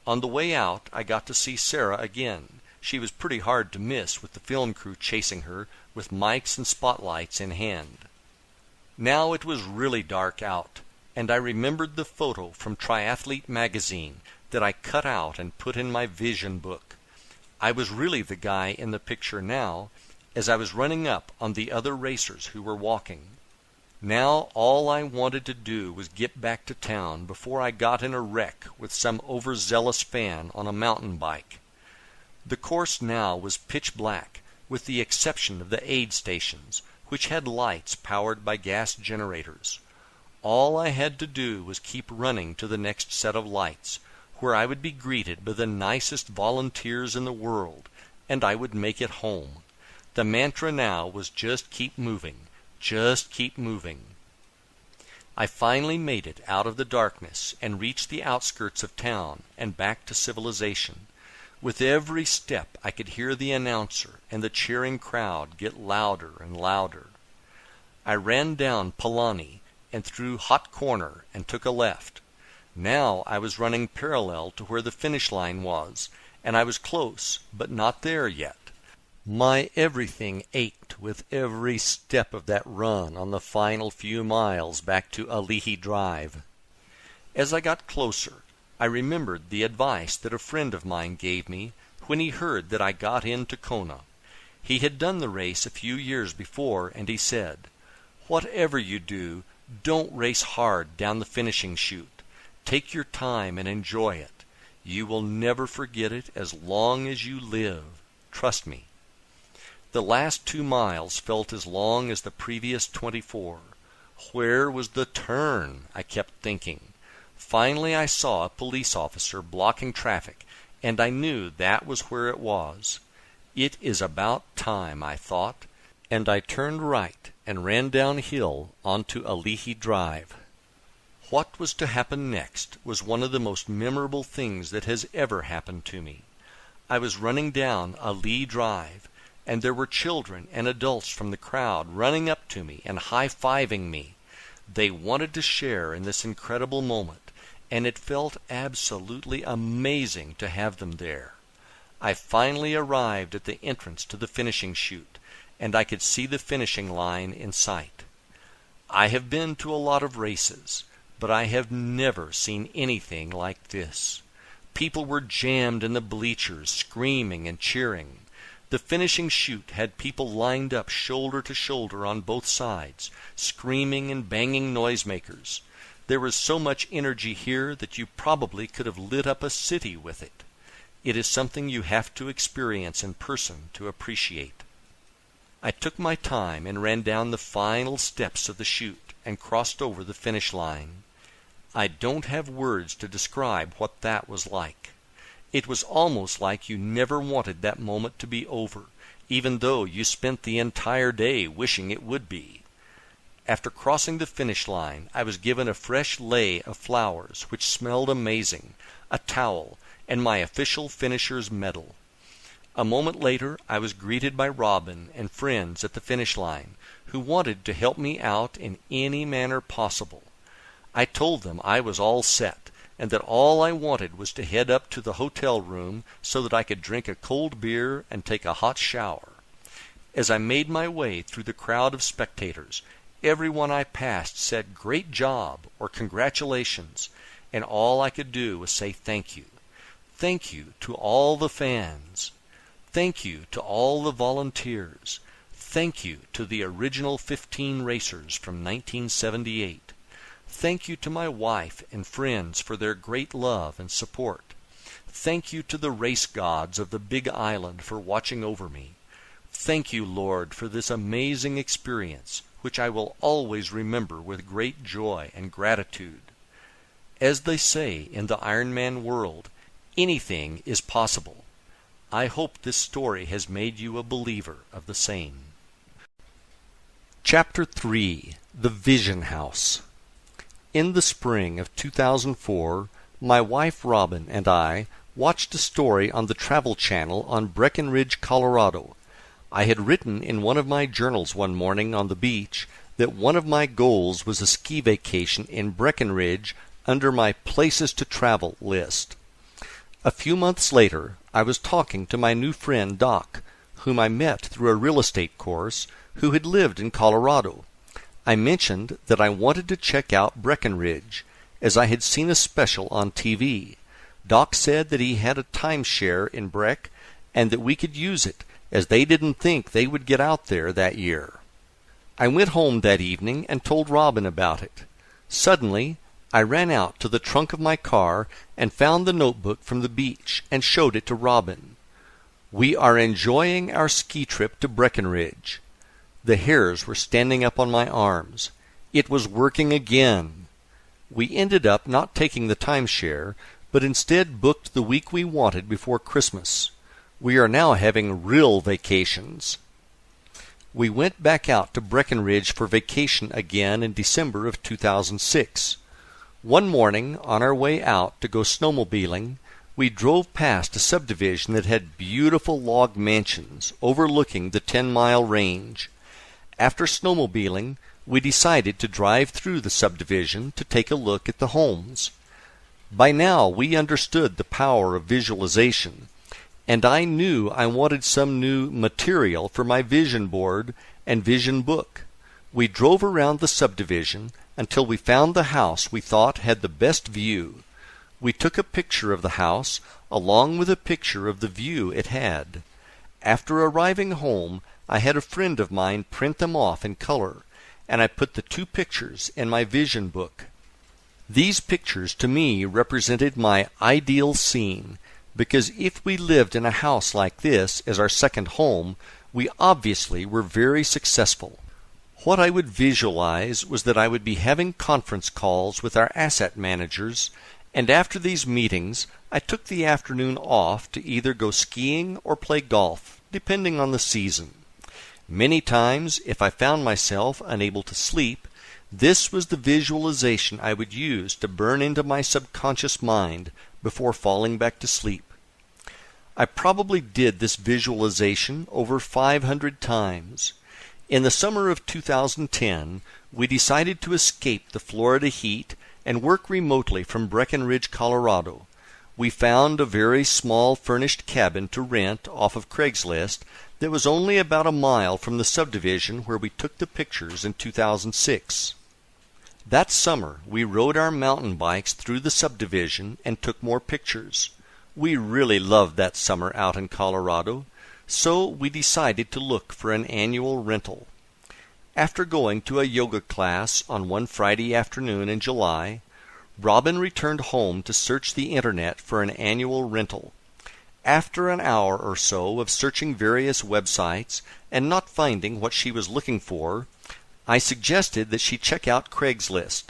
On the way out, I got to see Sarah again. She was pretty hard to miss with the film crew chasing her with mics and spotlights in hand. Now it was really dark out, and I remembered the photo from Triathlete magazine that I cut out and put in my vision book. I was really the guy in the picture now, as I was running up on the other racers who were walking. Now all I wanted to do was get back to town before I got in a wreck with some overzealous fan on a mountain bike. The course now was pitch black, with the exception of the aid stations, which had lights powered by gas generators. All I had to do was keep running to the next set of lights, where I would be greeted by the nicest volunteers in the world, and I would make it home. The mantra now was just keep moving, just keep moving. I finally made it out of the darkness and reached the outskirts of town and back to civilization. With every step I could hear the announcer and the cheering crowd get louder and louder. I ran down Palani and through Hot Corner and took a left. Now I was running parallel to where the finish line was, and I was close, but not there yet. My everything ached with every step of that run on the final few miles back to Alihi Drive. As I got closer, I remembered the advice that a friend of mine gave me when he heard that I got into Kona. He had done the race a few years before, and he said, "Whatever you do, don't race hard down the finishing chute. Take your time and enjoy it. You will never forget it as long as you live. Trust me." The last 2 miles felt as long as the previous 24. Where was the turn? I kept thinking. Finally I saw a police officer blocking traffic, and I knew that was where it was. It is about time, I thought, and I turned right and ran downhill onto Alihi Drive. What was to happen next was one of the most memorable things that has ever happened to me. I was running down Ali Drive, and there were children and adults from the crowd running up to me and high-fiving me. They wanted to share in this incredible moment, and it felt absolutely amazing to have them there. I finally arrived at the entrance to the finishing chute, and I could see the finishing line in sight. I have been to a lot of races, but I have never seen anything like this. People were jammed in the bleachers, screaming and cheering. The finishing chute had people lined up shoulder to shoulder on both sides, screaming and banging noisemakers. There was so much energy here that you probably could have lit up a city with it. It is something you have to experience in person to appreciate. I took my time and ran down the final steps of the chute and crossed over the finish line. I don't have words to describe what that was like. It was almost like you never wanted that moment to be over, even though you spent the entire day wishing it would be. After crossing the finish line, I was given a fresh lei of flowers, which smelled amazing, a towel, and my official finisher's medal. A moment later, I was greeted by Robin and friends at the finish line, who wanted to help me out in any manner possible. I told them I was all set, and that all I wanted was to head up to the hotel room so that I could drink a cold beer and take a hot shower. As I made my way through the crowd of spectators, everyone I passed said "Great job" or "Congratulations," and all I could do was say thank you. Thank you to all the fans. Thank you to all the volunteers. Thank you to the original 15 racers from 1978. Thank you to my wife and friends for their great love and support. Thank you to the race gods of the Big Island for watching over me. Thank you, Lord, for this amazing experience, which I will always remember with great joy and gratitude. As they say in the Ironman world, anything is possible. I hope this story has made you a believer of the same. Chapter 3. The Vision House. In the spring of 2004, my wife Robin and I watched a story on the Travel Channel on Breckenridge, Colorado. I had written in one of my journals one morning on the beach that one of my goals was a ski vacation in Breckenridge under my Places to Travel list. A few months later, I was talking to my new friend Doc, whom I met through a real estate course, who had lived in Colorado. I mentioned that I wanted to check out Breckenridge, as I had seen a special on TV. Doc said that he had a timeshare in Breck, and that we could use it, as they didn't think they would get out there that year. I went home that evening and told Robin about it. Suddenly, I ran out to the trunk of my car and found the notebook from the beach and showed it to Robin. "We are enjoying our ski trip to Breckenridge." The hairs were standing up on my arms. It was working again. We ended up not taking the timeshare, but instead booked the week we wanted before Christmas. We are now having real vacations. We went back out to Breckenridge for vacation again in December of 2006. One morning, on our way out to go snowmobiling, we drove past a subdivision that had beautiful log mansions overlooking the 10-mile range. After snowmobiling, we decided to drive through the subdivision to take a look at the homes. By now, we understood the power of visualization, and I knew I wanted some new material for my vision board and vision book. We drove around the subdivision until we found the house we thought had the best view. We took a picture of the house along with a picture of the view it had. After arriving home, I had a friend of mine print them off in color, and I put the two pictures in my vision book. These pictures to me represented my ideal scene, because if we lived in a house like this as our second home, we obviously were very successful. What I would visualize was that I would be having conference calls with our asset managers, and after these meetings I took the afternoon off to either go skiing or play golf, depending on the season. Many times, if I found myself unable to sleep, this was the visualization I would use to burn into my subconscious mind before falling back to sleep. I probably did this visualization over 500 times. In the summer of 2010, we decided to escape the Florida heat and work remotely from Breckenridge, Colorado. We found a very small furnished cabin to rent off of Craigslist that was only about a mile from the subdivision where we took the pictures in 2006. That summer, we rode our mountain bikes through the subdivision and took more pictures. We really loved that summer out in Colorado, so we decided to look for an annual rental. After going to a yoga class on one Friday afternoon in July, Robin returned home to search the internet for an annual rental. After an hour or so of searching various websites and not finding what she was looking for, I suggested that she check out Craigslist.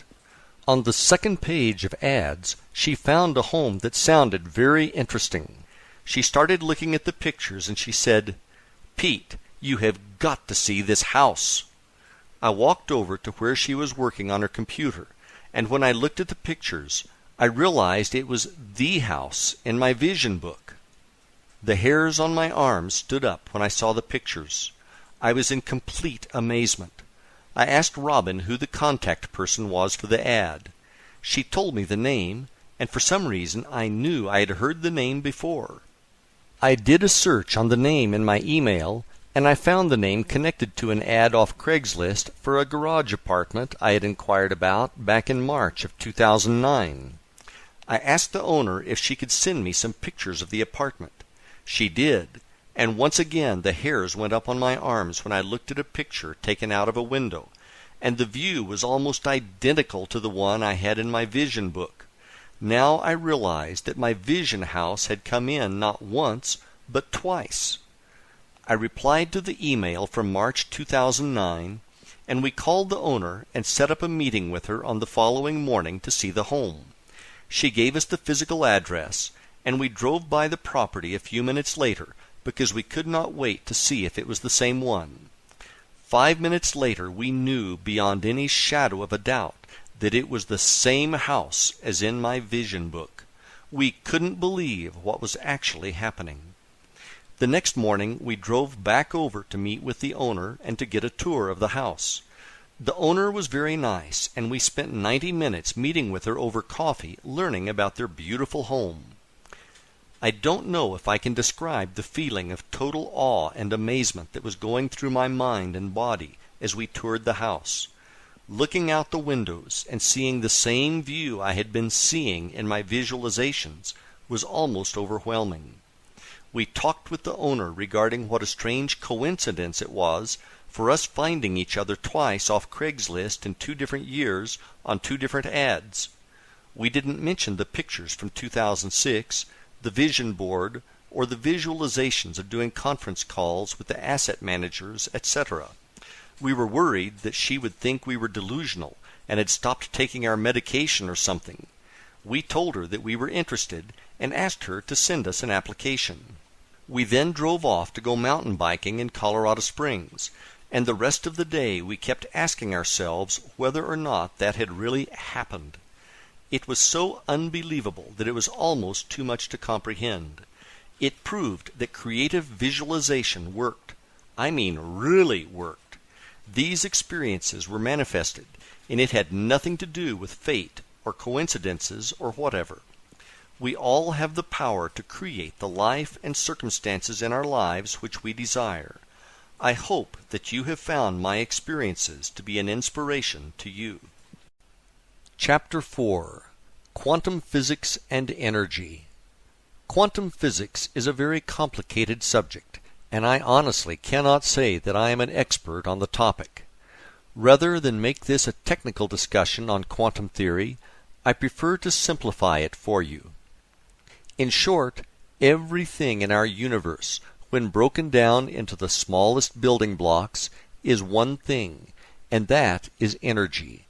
On the second page of ads, she found a home that sounded very interesting. She started looking at the pictures and she said, "Pete, you have got to see this house." I walked over to where she was working on her computer, and when I looked at the pictures, I realized it was the house in my vision book. The hairs on my arms stood up when I saw the pictures. I was in complete amazement. I asked Robin who the contact person was for the ad. She told me the name, and for some reason I knew I had heard the name before. I did a search on the name in my email, and I found the name connected to an ad off Craigslist for a garage apartment I had inquired about back in March of 2009. I asked the owner if she could send me some pictures of the apartment. She did, and once again the hairs went up on my arms when I looked at a picture taken out of a window, and the view was almost identical to the one I had in my vision book. Now I realized that my vision house had come in not once, but twice. I replied to the email from March 2009, and we called the owner and set up a meeting with her on the following morning to see the home. She gave us the physical address, and we drove by the property a few minutes later because we could not wait to see if it was the same one. 5 minutes later we knew beyond any shadow of a doubt that it was the same house as in my vision book. We couldn't believe what was actually happening. The next morning we drove back over to meet with the owner and to get a tour of the house. The owner was very nice, and we spent 90 minutes meeting with her over coffee, learning about their beautiful home. I don't know if I can describe the feeling of total awe and amazement that was going through my mind and body as we toured the house. Looking out the windows and seeing the same view I had been seeing in my visualizations was almost overwhelming. We talked with the owner regarding what a strange coincidence it was for us finding each other twice off Craigslist in 2 different years on 2 different ads. We didn't mention the pictures from 2006, the vision board, or the visualizations of doing conference calls with the asset managers, etc. We were worried that she would think we were delusional and had stopped taking our medication or something. We told her that we were interested and asked her to send us an application. We then drove off to go mountain biking in Colorado Springs, and the rest of the day we kept asking ourselves whether or not that had really happened. It was so unbelievable that it was almost too much to comprehend. It proved that creative visualization worked. I mean really worked. These experiences were manifested, and it had nothing to do with fate or coincidences or whatever. We all have the power to create the life and circumstances in our lives which we desire. I hope that you have found my experiences to be an inspiration to you. Chapter 4. Quantum Physics and Energy. Quantum physics is a very complicated subject, and I honestly cannot say that I am an expert on the topic. Rather than make this a technical discussion on quantum theory, I prefer to simplify it for you. In short, everything in our universe, when broken down into the smallest building blocks, is one thing, and that is energy.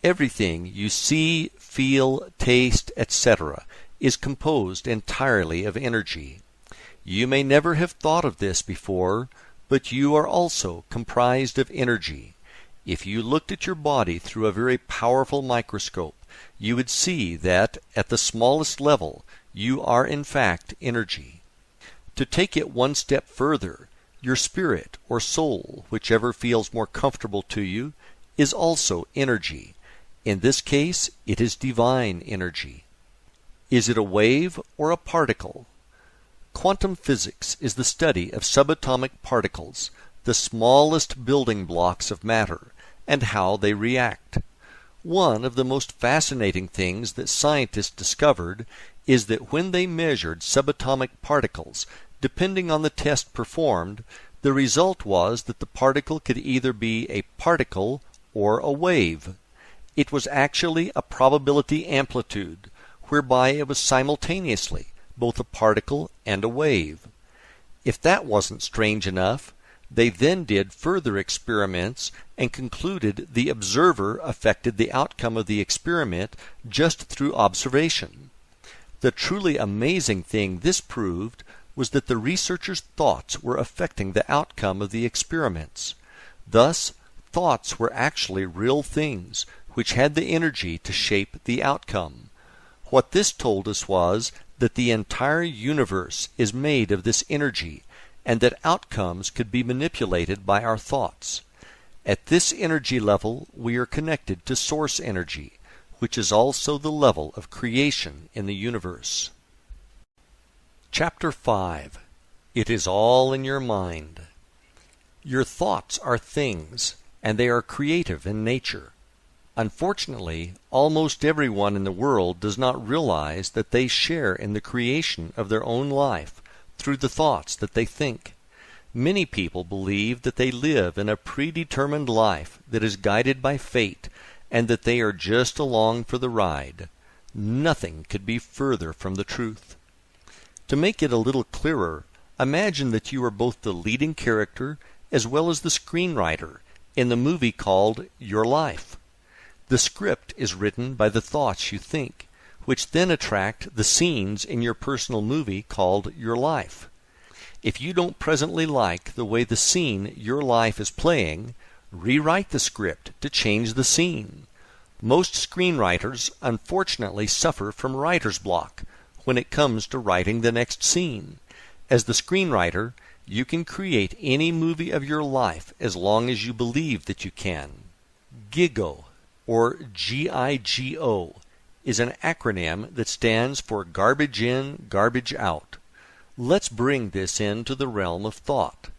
Everything you see, feel, taste, etc., is composed entirely of energy. You may never have thought of this before, but you are also comprised of energy. If you looked at your body through a very powerful microscope, you would see that, at the smallest level, you are in fact energy. To take it one step further, your spirit or soul, whichever feels more comfortable to you, is also energy. In this case, it is divine energy. Is it a wave or a particle? Quantum physics is the study of subatomic particles, the smallest building blocks of matter, and how they react. One of the most fascinating things that scientists discovered is that when they measured subatomic particles, depending on the test performed, the result was that the particle could either be a particle or a wave. It was actually a probability amplitude, whereby it was simultaneously both a particle and a wave. If that wasn't strange enough, they then did further experiments and concluded the observer affected the outcome of the experiment just through observation. The truly amazing thing this proved was that the researchers' thoughts were affecting the outcome of the experiments. Thus, thoughts were actually real things, which had the energy to shape the outcome. What this told us was that the entire universe is made of this energy, and that outcomes could be manipulated by our thoughts. At this energy level, we are connected to source energy, which is also the level of creation in the universe. Chapter 5. It is all in your mind. Your thoughts are things, and they are creative in nature. Unfortunately, almost everyone in the world does not realize that they share in the creation of their own life through the thoughts that they think. Many people believe that they live in a predetermined life that is guided by fate, and that they are just along for the ride. Nothing could be further from the truth. To make it a little clearer, imagine that you are both the leading character as well as the screenwriter in the movie called Your Life. The script is written by the thoughts you think, which then attract the scenes in your personal movie called Your Life. If you don't presently like the way the scene Your Life is playing, rewrite the script to change the scene. Most screenwriters unfortunately suffer from writer's block when it comes to writing the next scene. As the screenwriter, you can create any movie of your life as long as you believe that you can. GIGO, or GIGO, is an acronym that stands for Garbage In, Garbage Out. Let's bring this into the realm of thought.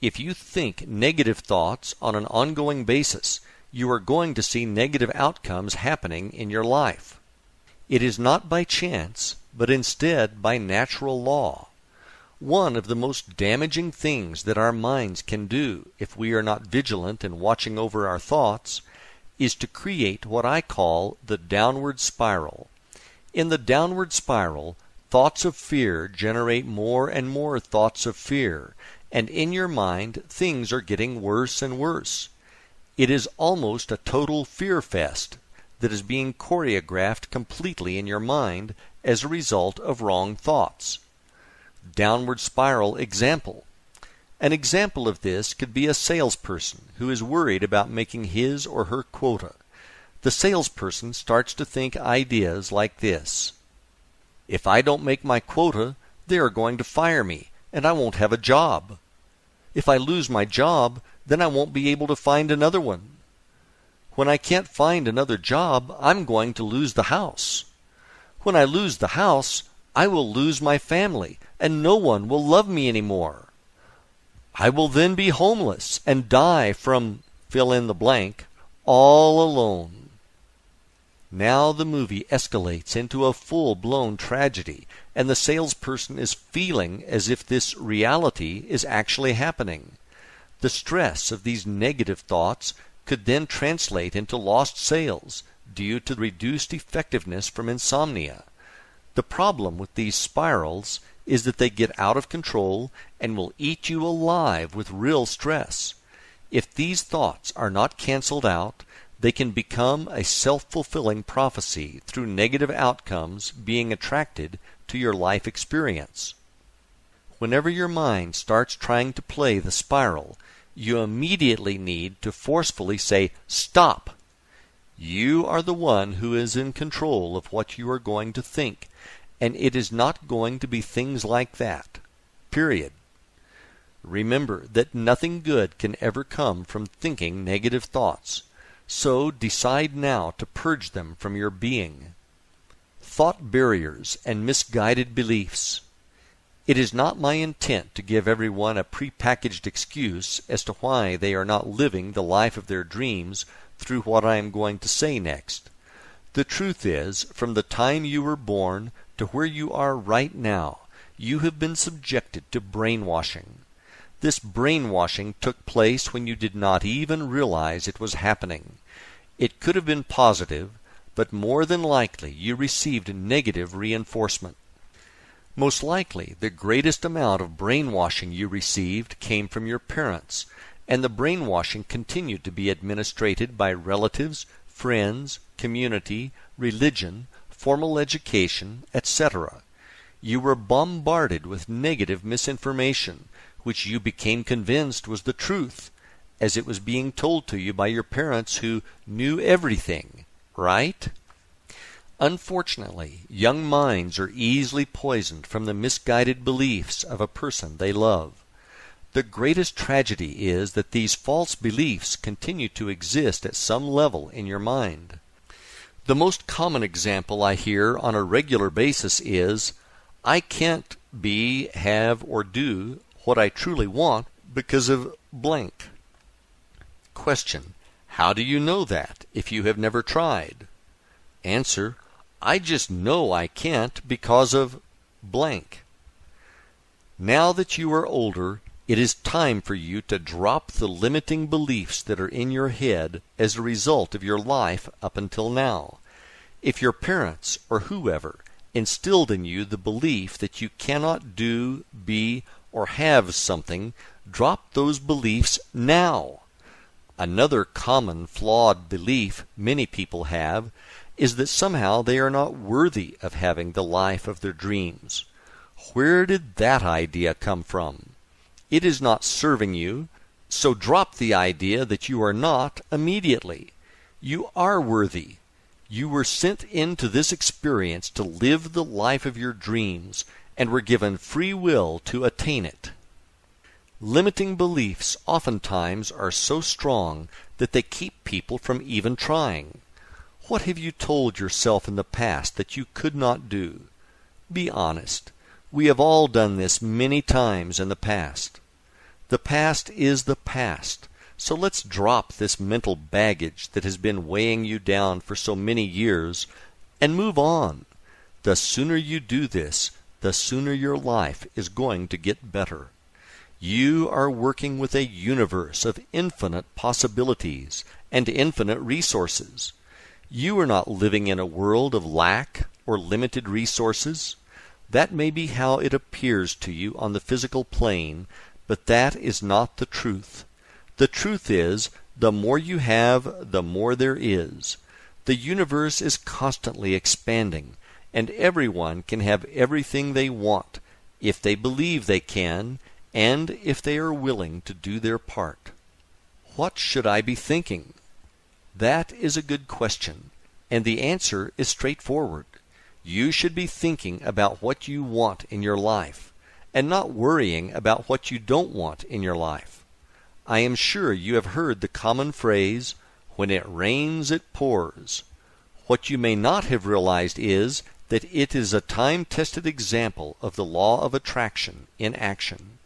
If you think negative thoughts on an ongoing basis, you are going to see negative outcomes happening in your life. It is not by chance, but instead by natural law. One of the most damaging things that our minds can do if we are not vigilant in watching over our thoughts is to create what I call the downward spiral. In the downward spiral, thoughts of fear generate more and more thoughts of fear, and in your mind things are getting worse and worse. It is almost a total fear fest that is being choreographed completely in your mind as a result of wrong thoughts. Downward spiral example. An example of this could be a salesperson who is worried about making his or her quota. The salesperson starts to think ideas like this: if I don't make my quota, they are going to fire me, and I won't have a job. If I lose my job, then I won't be able to find another one. When I can't find another job, I'm going to lose the house. When I lose the house, I will lose my family, and no one will love me anymore. I will then be homeless and die from fill in the blank, all alone. Now the movie escalates into a full-blown tragedy, and the salesperson is feeling as if this reality is actually happening. The stress of these negative thoughts could then translate into lost sales due to reduced effectiveness from insomnia. The problem with these spirals is that they get out of control and will eat you alive with real stress. If these thoughts are not canceled out, they can become a self-fulfilling prophecy through negative outcomes being attracted to your life experience. Whenever your mind starts trying to play the spiral, you immediately need to forcefully say, "Stop!" You are the one who is in control of what you are going to think, and it is not going to be things like that. Period. Remember that nothing good can ever come from thinking negative thoughts, so decide now to purge them from your being. Thought barriers and misguided beliefs. It is not my intent to give everyone a prepackaged excuse as to why they are not living the life of their dreams through what I am going to say next. The truth is, from the time you were born to where you are right now, you have been subjected to brainwashing. This brainwashing took place when you did not even realize it was happening. It could have been positive, but more than likely you received negative reinforcement. Most likely, the greatest amount of brainwashing you received came from your parents, and the brainwashing continued to be administered by relatives, friends, community, religion, formal education, etc. You were bombarded with negative misinformation, which you became convinced was the truth, as it was being told to you by your parents who knew everything, right? Unfortunately, young minds are easily poisoned from the misguided beliefs of a person they love. The greatest tragedy is that these false beliefs continue to exist at some level in your mind. The most common example I hear on a regular basis is, "I can't be, have, or do what I truly want because of blank." Question: how do you know that if you have never tried? Answer: I just know I can't because of blank. Now that you are older, it is time for you to drop the limiting beliefs that are in your head as a result of your life up until now. If your parents or whoever instilled in you the belief that you cannot do, be, or have something, drop those beliefs now. Another common flawed belief many people have is that somehow they are not worthy of having the life of their dreams. Where did that idea come from? It is not serving you, so drop the idea that you are not immediately. You are worthy. You were sent into this experience to live the life of your dreams and were given free will to attain it. Limiting beliefs oftentimes are so strong that they keep people from even trying. What have you told yourself in the past that you could not do? Be honest. We have all done this many times in the past. The past is the past, so let's drop this mental baggage that has been weighing you down for so many years and move on. The sooner you do this, the sooner your life is going to get better. You are working with a universe of infinite possibilities and infinite resources. You are not living in a world of lack or limited resources. That may be how it appears to you on the physical plane, but that is not the truth. The truth is, The more you have, the more there is. The universe is constantly expanding, and everyone can have everything they want, if they believe they can, and if they are willing to do their part. What should I be thinking? That is a good question, and the answer is straightforward. You should be thinking about what you want in your life, and not worrying about what you don't want in your life. I am sure you have heard the common phrase, "When it rains, it pours." What you may not have realized is that it is a time-tested example of the law of attraction in action.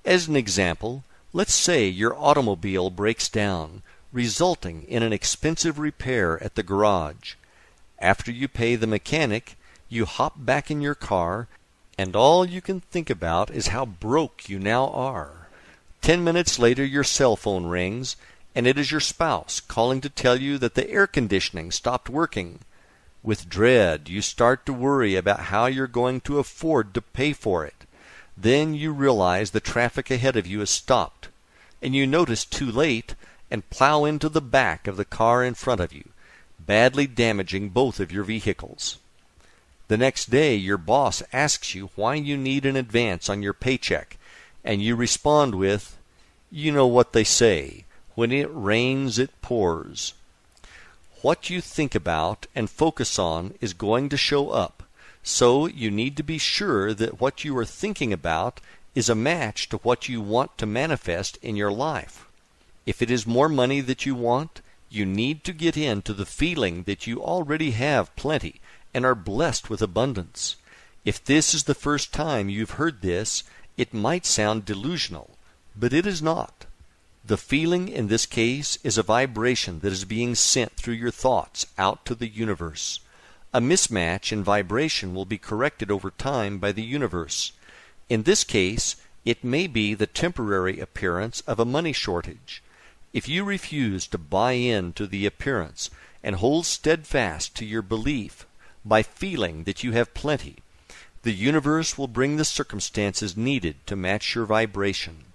As an example, let's say your automobile breaks down, resulting in an expensive repair at the garage. After you pay the mechanic, you hop back in your car, and all you can think about is how broke you now are. 10 minutes later your cell phone rings, and it is your spouse calling to tell you that the air conditioning stopped working. With dread, you start to worry about how you're going to afford to pay for it. Then you realize the traffic ahead of you is stopped, and you notice too late and plow into the back of the car in front of you, badly damaging both of your vehicles. The next day, your boss asks you why you need an advance on your paycheck, and you respond with, "You know what they say, when it rains, it pours." What you think about and focus on is going to show up, so you need to be sure that what you are thinking about is a match to what you want to manifest in your life. If it is more money that you want, you need to get into the feeling that you already have plenty and are blessed with abundance. If this is the first time you've heard this, it might sound delusional, but it is not. The feeling in this case is a vibration that is being sent through your thoughts out to the universe. A mismatch in vibration will be corrected over time by the universe. In this case, it may be the temporary appearance of a money shortage. If you refuse to buy in to the appearance and hold steadfast to your belief by feeling that you have plenty, the universe will bring the circumstances needed to match your vibration.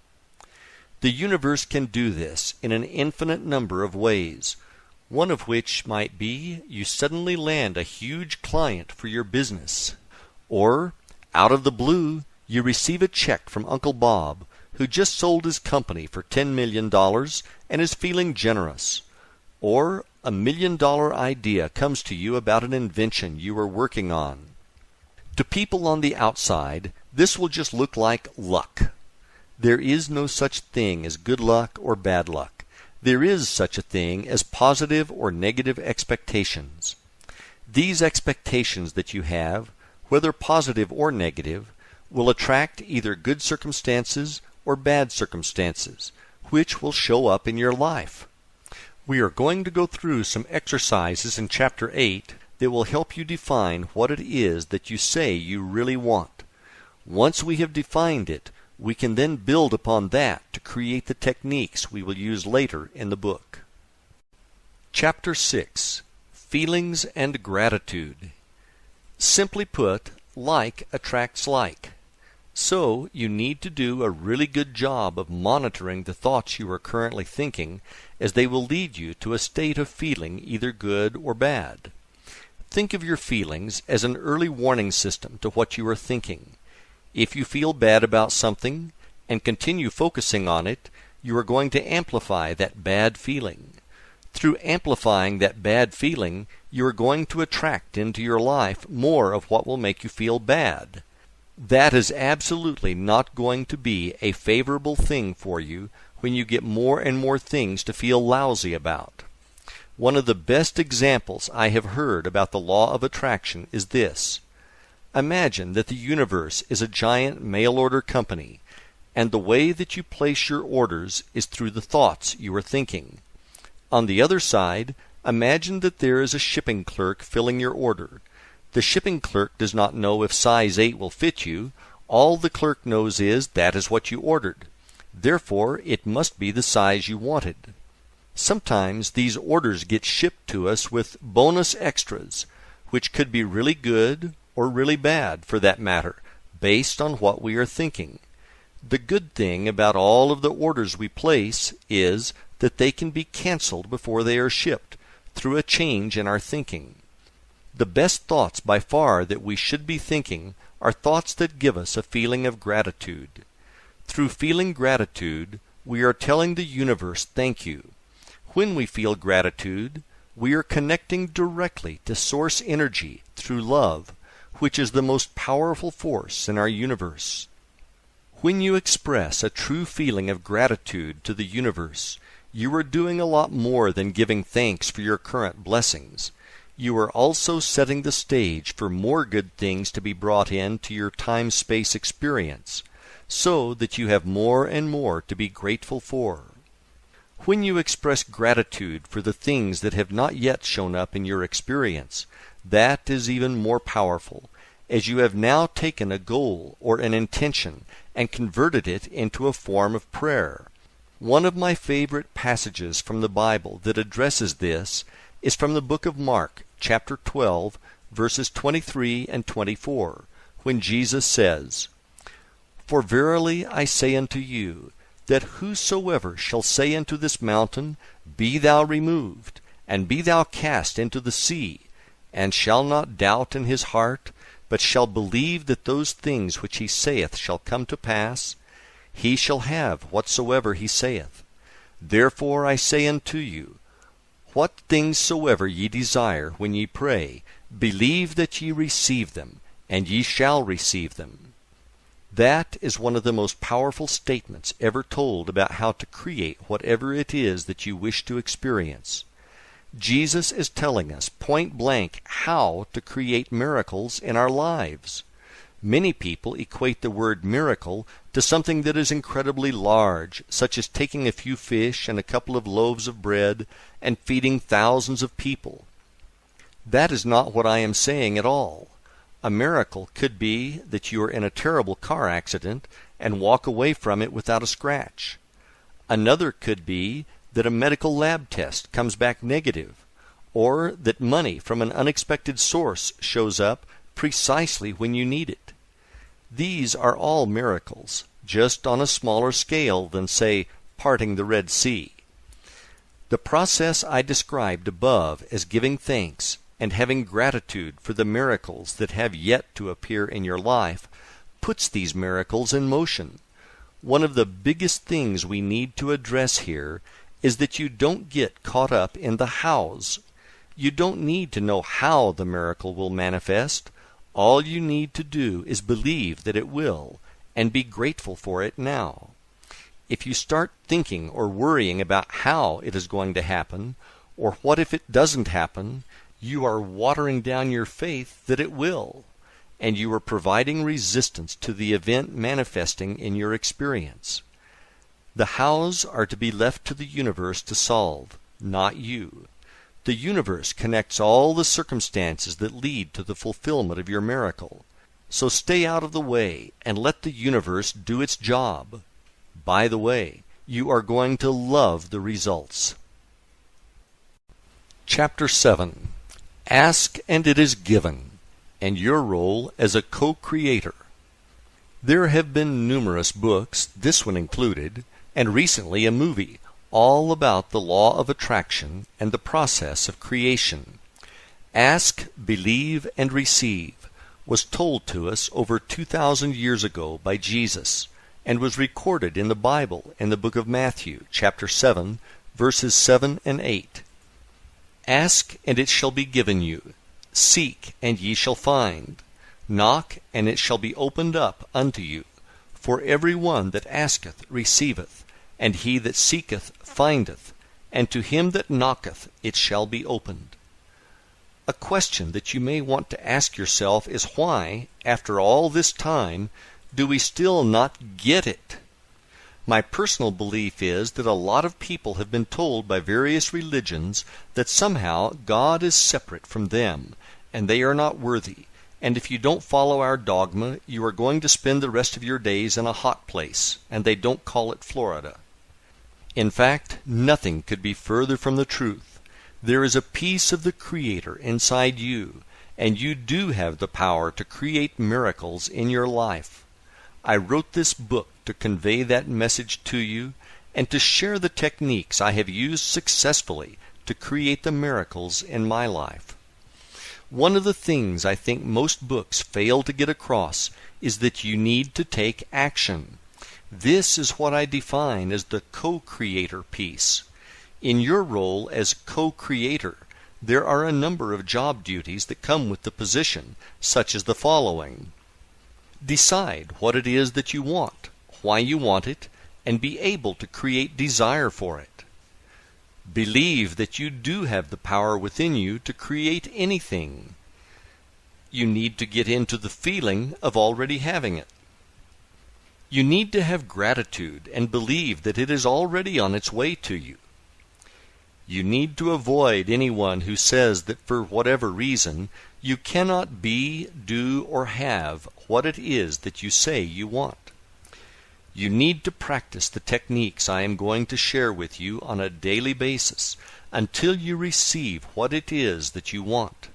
The universe can do this in an infinite number of ways, one of which might be you suddenly land a huge client for your business, or, out of the blue, you receive a check from Uncle Bob, who just sold his company for $10 million and is feeling generous. Or $1 million idea comes to you about an invention you are working on. To people on the outside, this will just look like luck. There is no such thing as good luck or bad luck. There is such a thing as positive or negative expectations. These expectations that you have, whether positive or negative, will attract either good circumstances or bad circumstances, which will show up in your life. We are going to go through some exercises in Chapter 8 that will help you define what it is that you say you really want. Once we have defined it, we can then build upon that to create the techniques we will use later in the book. Chapter 6. Feelings and Gratitude. Simply put, like attracts like. So, you need to do a really good job of monitoring the thoughts you are currently thinking, as they will lead you to a state of feeling either good or bad. Think of your feelings as an early warning system to what you are thinking. If you feel bad about something and continue focusing on it, you are going to amplify that bad feeling. Through amplifying that bad feeling, you are going to attract into your life more of what will make you feel bad. That is absolutely not going to be a favorable thing for you when you get more and more things to feel lousy about. One of the best examples I have heard about the law of attraction is this. Imagine that the universe is a giant mail-order company, and the way that you place your orders is through the thoughts you are thinking. On the other side, imagine that there is a shipping clerk filling your order. The shipping clerk does not know if size 8 will fit you. All the clerk knows is that is what you ordered. Therefore, it must be the size you wanted. Sometimes these orders get shipped to us with bonus extras, which could be really good or really bad, for that matter, based on what we are thinking. The good thing about all of the orders we place is that they can be canceled before they are shipped, through a change in our thinking. The best thoughts by far that we should be thinking are thoughts that give us a feeling of gratitude. Through feeling gratitude, we are telling the universe thank you. When we feel gratitude, we are connecting directly to source energy through love, which is the most powerful force in our universe. When you express a true feeling of gratitude to the universe, you are doing a lot more than giving thanks for your current blessings. You are also setting the stage for more good things to be brought into your time-space experience, so that you have more and more to be grateful for. When you express gratitude for the things that have not yet shown up in your experience, that is even more powerful, as you have now taken a goal or an intention and converted it into a form of prayer. One of my favorite passages from the Bible that addresses this is from the book of Mark, chapter 12, verses 23 and 24, when Jesus says, "For verily I say unto you, that whosoever shall say unto this mountain, Be thou removed, and be thou cast into the sea, and shall not doubt in his heart, but shall believe that those things which he saith shall come to pass, he shall have whatsoever he saith. Therefore I say unto you, what things soever ye desire when ye pray, believe that ye receive them, and ye shall receive them." That is one of the most powerful statements ever told about how to create whatever it is that you wish to experience. Jesus is telling us point blank how to create miracles in our lives. Many people equate the word miracle to something that is incredibly large, such as taking a few fish and a couple of loaves of bread and feeding thousands of people. That is not what I am saying at all. A miracle could be that you are in a terrible car accident and walk away from it without a scratch. Another could be that a medical lab test comes back negative, or that money from an unexpected source shows up precisely when you need it. These are all miracles, just on a smaller scale than, say, parting the Red Sea. The process I described above as giving thanks and having gratitude for the miracles that have yet to appear in your life puts these miracles in motion. One of the biggest things we need to address here is that you don't get caught up in the hows. You don't need to know how the miracle will manifest. All you need to do is believe that it will, and be grateful for it now. If you start thinking or worrying about how it is going to happen, or what if it doesn't happen, you are watering down your faith that it will, and you are providing resistance to the event manifesting in your experience. The hows are to be left to the universe to solve, not you. The universe connects all the circumstances that lead to the fulfillment of your miracle. So stay out of the way and let the universe do its job. By the way, you are going to love the results. Chapter 7. Ask and it is given, and your role as a co-creator. There have been numerous books, this one included, and recently a movie, all about the law of attraction and the process of creation. Ask, believe, and receive was told to us over 2,000 years ago by Jesus, and was recorded in the Bible in the book of Matthew, chapter 7, verses 7 and 8. Ask, and it shall be given you. Seek, and ye shall find. Knock, and it shall be opened up unto you. For every one that asketh receiveth, and he that seeketh findeth, and to him that knocketh it shall be opened. A question that you may want to ask yourself is why, after all this time, do we still not get it? My personal belief is that a lot of people have been told by various religions that somehow God is separate from them, and they are not worthy, and if you don't follow our dogma, you are going to spend the rest of your days in a hot place, and they don't call it Florida. In fact, nothing could be further from the truth. There is a piece of the Creator inside you, and you do have the power to create miracles in your life. I wrote this book to convey that message to you, and to share the techniques I have used successfully to create the miracles in my life. One of the things I think most books fail to get across is that you need to take action. This is what I define as the co-creator piece. In your role as co-creator, there are a number of job duties that come with the position, such as the following. Decide what it is that you want, why you want it, and be able to create desire for it. Believe that you do have the power within you to create anything. You need to get into the feeling of already having it. You need to have gratitude and believe that it is already on its way to you. You need to avoid anyone who says that for whatever reason you cannot be, do, or have what it is that you say you want. You need to practice the techniques I am going to share with you on a daily basis until you receive what it is that you want.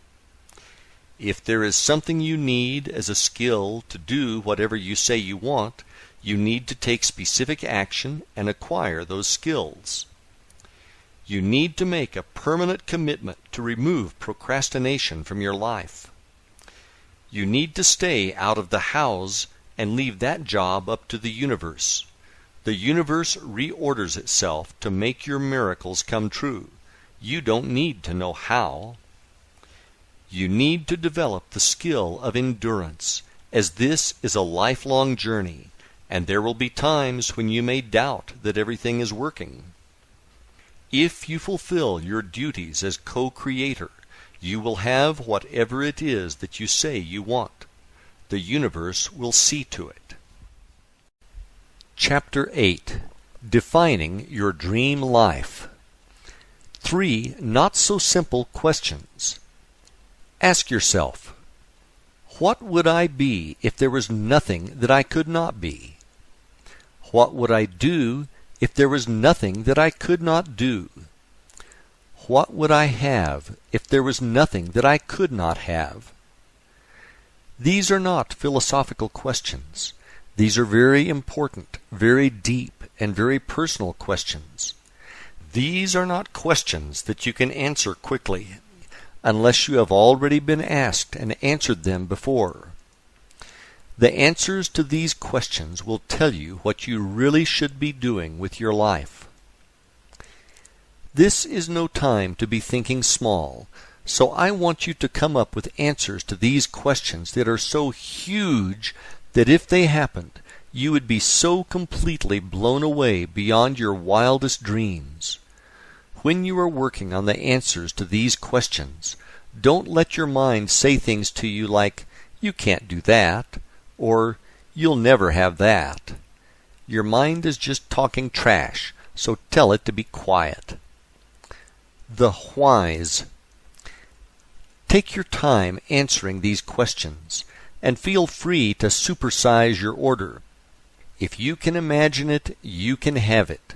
If there is something you need as a skill to do whatever you say you want, you need to take specific action and acquire those skills. You need to make a permanent commitment to remove procrastination from your life. You need to stay out of the hows and leave that job up to the universe. The universe reorders itself to make your miracles come true. You don't need to know how. You need to develop the skill of endurance, as this is a lifelong journey, and there will be times when you may doubt that everything is working. If you fulfill your duties as co-creator, you will have whatever it is that you say you want. The universe will see to it. Chapter 8. Defining Your Dream Life. 3 not-so-simple questions. Ask yourself, what would I be if there was nothing that I could not be? What would I do if there was nothing that I could not do? What would I have if there was nothing that I could not have? These are not philosophical questions. These are very important, very deep, and very personal questions. These are not questions that you can answer quickly, unless you have already been asked and answered them before. The answers to these questions will tell you what you really should be doing with your life. This is no time to be thinking small, so I want you to come up with answers to these questions that are so huge that if they happened, you would be so completely blown away beyond your wildest dreams. When you are working on the answers to these questions, don't let your mind say things to you like, "You can't do that," or "You'll never have that." Your mind is just talking trash, so tell it to be quiet. The whys. Take your time answering these questions, and feel free to supersize your order. If you can imagine it, you can have it.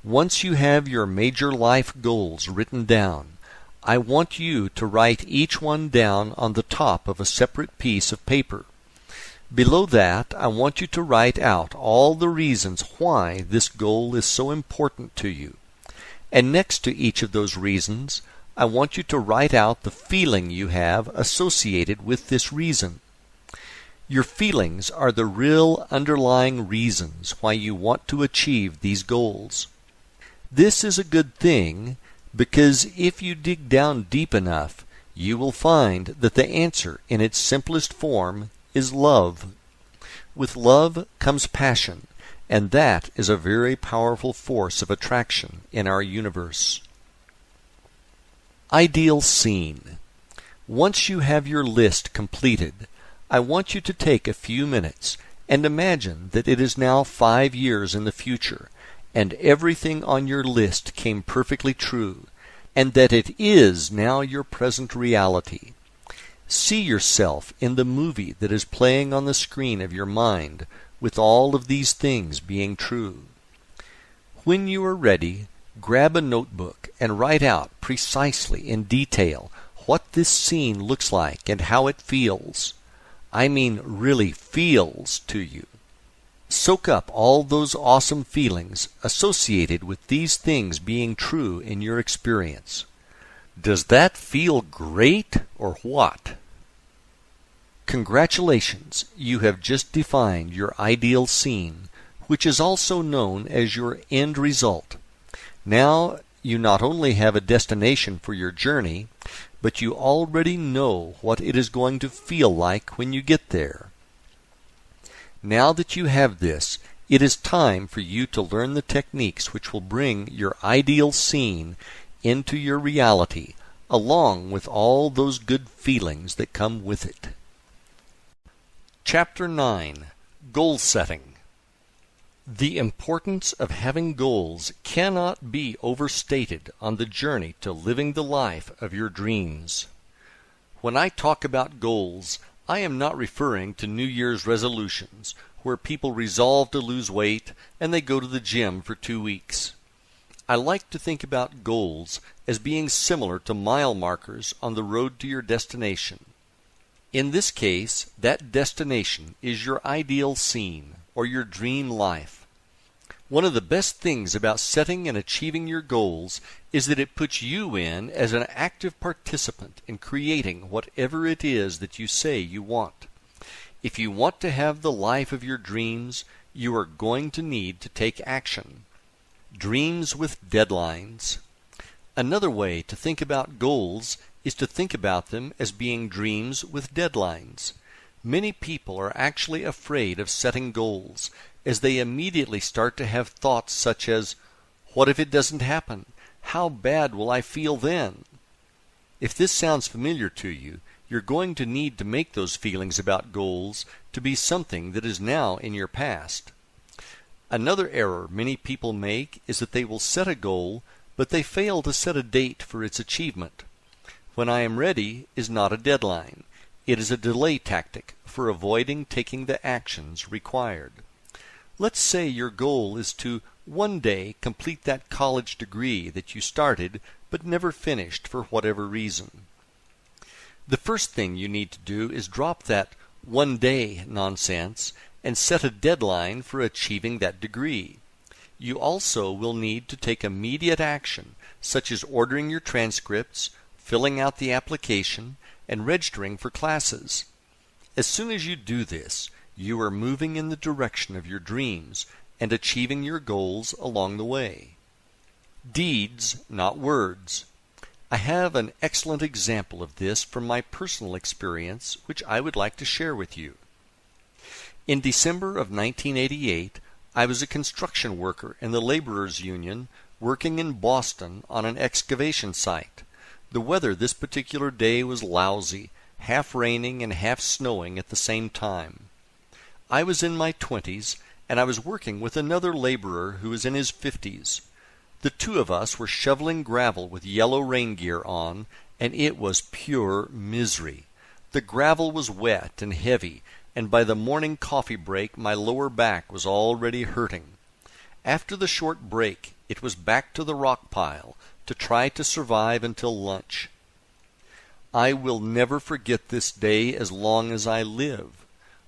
Once you have your major life goals written down, I want you to write each one down on the top of a separate piece of paper. Below that, I want you to write out all the reasons why this goal is so important to you. And next to each of those reasons, I want you to write out the feeling you have associated with this reason. Your feelings are the real underlying reasons why you want to achieve these goals. This is a good thing because if you dig down deep enough, you will find that the answer in its simplest form is love. With love comes passion, and that is a very powerful force of attraction in our universe. Ideal scene. Once you have your list completed, I want you to take a few minutes and imagine that it is now 5 years in the future, and everything on your list came perfectly true, and that it is now your present reality. See yourself in the movie that is playing on the screen of your mind, with all of these things being true. When you are ready, grab a notebook and write out precisely in detail what this scene looks like and how it feels. I mean really feels to you. Soak up all those awesome feelings associated with these things being true in your experience. Does that feel great or what? Congratulations, you have just defined your ideal scene, which is also known as your end result. Now you not only have a destination for your journey, but you already know what it is going to feel like when you get there. Now that you have this, it is time for you to learn the techniques which will bring your ideal scene into your reality, along with all those good feelings that come with it. Chapter 9. Goal Setting. The importance of having goals cannot be overstated on the journey to living the life of your dreams. When I talk about goals, I am not referring to New Year's resolutions, where people resolve to lose weight and they go to the gym for 2 weeks. I like to think about goals as being similar to mile markers on the road to your destination. In this case, that destination is your ideal scene, or your dream life. One of the best things about setting and achieving your goals is that it puts you in as an active participant in creating whatever it is that you say you want. If you want to have the life of your dreams, you are going to need to take action. Dreams with deadlines. Another way to think about goals is to think about them as being dreams with deadlines. Many people are actually afraid of setting goals, as they immediately start to have thoughts such as, "What if it doesn't happen? How bad will I feel then?" If this sounds familiar to you, you're going to need to make those feelings about goals to be something that is now in your past. Another error many people make is that they will set a goal, but they fail to set a date for its achievement. "When I am ready" is not a deadline. It is a delay tactic for avoiding taking the actions required. Let's say your goal is to one day complete that college degree that you started but never finished for whatever reason. The first thing you need to do is drop that one day nonsense and set a deadline for achieving that degree. You also will need to take immediate action, such as ordering your transcripts, filling out the application, and registering for classes. As soon as you do this, you are moving in the direction of your dreams and achieving your goals along the way. Deeds, not words. I have an excellent example of this from my personal experience, which I would like to share with you. In December of 1988, I was a construction worker in the Laborers Union working in Boston on an excavation site. The weather this particular day was lousy, half raining and half snowing at the same time. I was in my 20s, and I was working with another laborer who was in his 50s. The two of us were shoveling gravel with yellow rain gear on, and it was pure misery. The gravel was wet and heavy, and by the morning coffee break my lower back was already hurting. After the short break, it was back to the rock pile to try to survive until lunch. I will never forget this day as long as I live.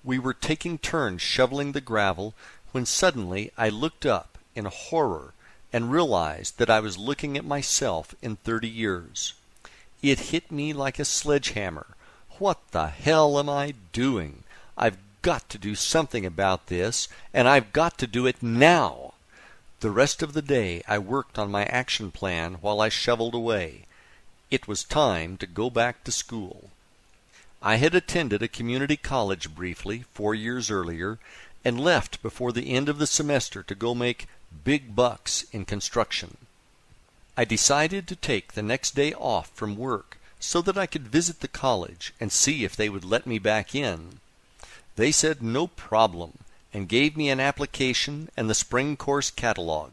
We were taking turns shoveling the gravel when suddenly I looked up in horror and realized that I was looking at myself in 30 years. It hit me like a sledgehammer. What the hell am I doing? I've got to do something about this, and I've got to do it now. The rest of the day I worked on my action plan while I shoveled away. It was time to go back to school. I had attended a community college briefly 4 years earlier and left before the end of the semester to go make big bucks in construction. I decided to take the next day off from work so that I could visit the college and see if they would let me back in. They said no problem and gave me an application and the spring course catalog.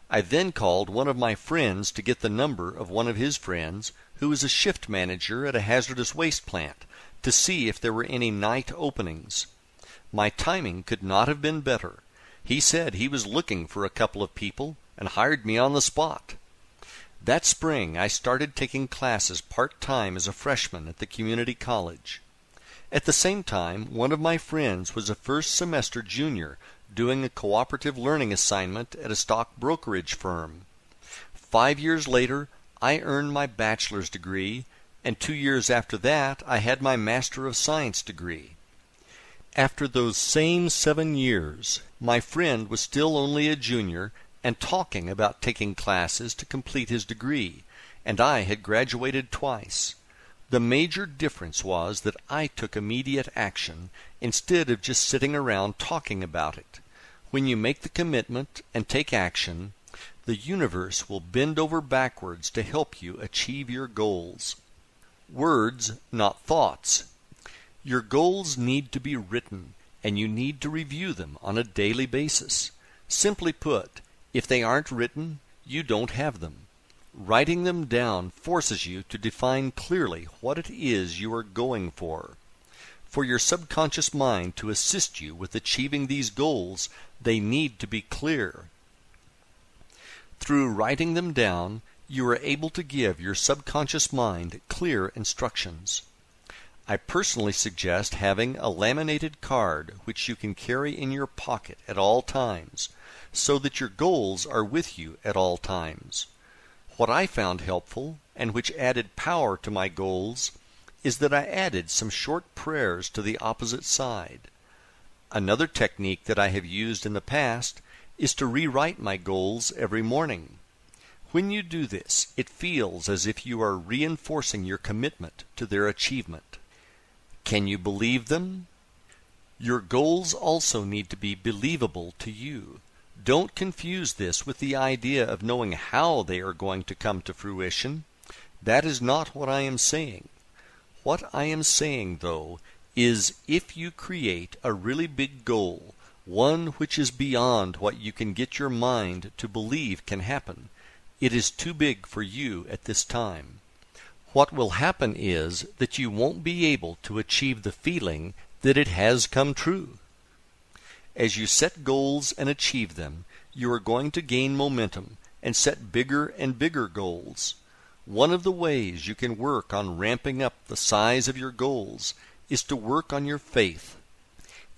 I then called one of my friends to get the number of one of his friends, who was a shift manager at a hazardous waste plant, to see if there were any night openings. My timing could not have been better. He said he was looking for a couple of people and hired me on the spot. That spring I started taking classes part-time as a freshman at the community college. At the same time, one of my friends was a first-semester junior doing a cooperative learning assignment at a stock brokerage firm. 5 years later, I earned my bachelor's degree, and 2 years after that, I had my Master of Science degree. After those same 7 years, my friend was still only a junior and talking about taking classes to complete his degree, and I had graduated twice. The major difference was that I took immediate action instead of just sitting around talking about it. When you make the commitment and take action, the universe will bend over backwards to help you achieve your goals. Words, not thoughts. Your goals need to be written, and you need to review them on a daily basis. Simply put, if they aren't written, you don't have them. Writing them down forces you to define clearly what it is you are going for. For your subconscious mind to assist you with achieving these goals, they need to be clear. Through writing them down, you are able to give your subconscious mind clear instructions. I personally suggest having a laminated card which you can carry in your pocket at all times, so that your goals are with you at all times. What I found helpful, and which added power to my goals, is that I added some short prayers to the opposite side. Another technique that I have used in the past is to rewrite my goals every morning. When you do this, it feels as if you are reinforcing your commitment to their achievement. Can you believe them? Your goals also need to be believable to you. Don't confuse this with the idea of knowing how they are going to come to fruition. That is not what I am saying. What I am saying, though, is if you create a really big goal, one which is beyond what you can get your mind to believe can happen, it is too big for you at this time. What will happen is that you won't be able to achieve the feeling that it has come true. As you set goals and achieve them, you are going to gain momentum and set bigger and bigger goals. One of the ways you can work on ramping up the size of your goals is to work on your faith.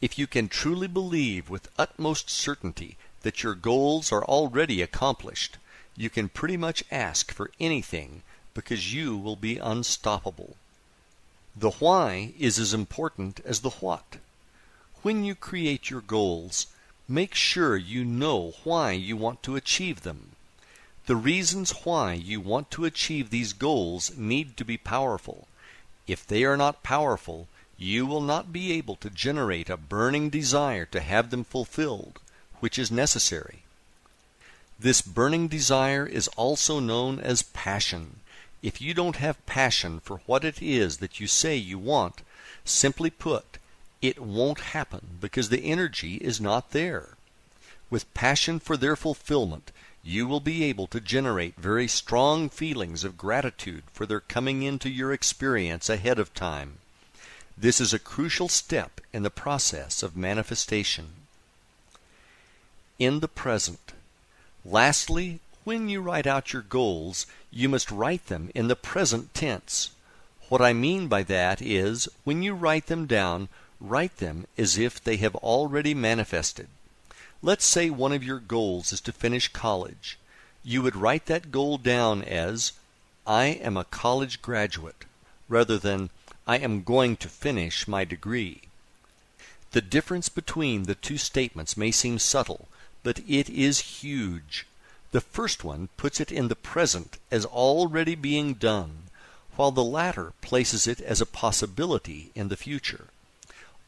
If you can truly believe with utmost certainty that your goals are already accomplished, you can pretty much ask for anything because you will be unstoppable. The why is as important as the what. When you create your goals, make sure you know why you want to achieve them. The reasons why you want to achieve these goals need to be powerful. If they are not powerful, you will not be able to generate a burning desire to have them fulfilled, which is necessary. This burning desire is also known as passion. If you don't have passion for what it is that you say you want, simply put, it won't happen because the energy is not there. With passion for their fulfillment, you will be able to generate very strong feelings of gratitude for their coming into your experience ahead of time. This is a crucial step in the process of manifestation. In the present. Lastly, when you write out your goals, you must write them in the present tense. What I mean by that is, when you write them down, write them as if they have already manifested. Let's say one of your goals is to finish college. You would write that goal down as, I am a college graduate, rather than, I am going to finish my degree. The difference between the two statements may seem subtle, but it is huge. The first one puts it in the present as already being done, while the latter places it as a possibility in the future.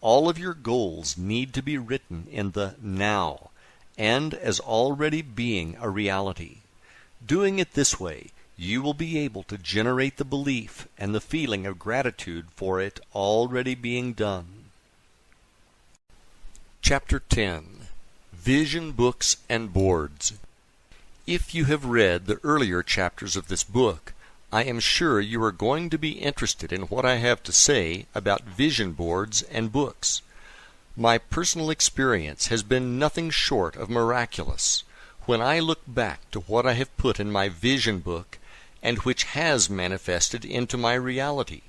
All of your goals need to be written in the now, and as already being a reality. Doing it this way, you will be able to generate the belief and the feeling of gratitude for it already being done. Chapter 10. Vision Books and Boards. If you have read the earlier chapters of this book, I am sure you are going to be interested in what I have to say about vision boards and books. My personal experience has been nothing short of miraculous when I look back to what I have put in my vision book and which has manifested into my reality.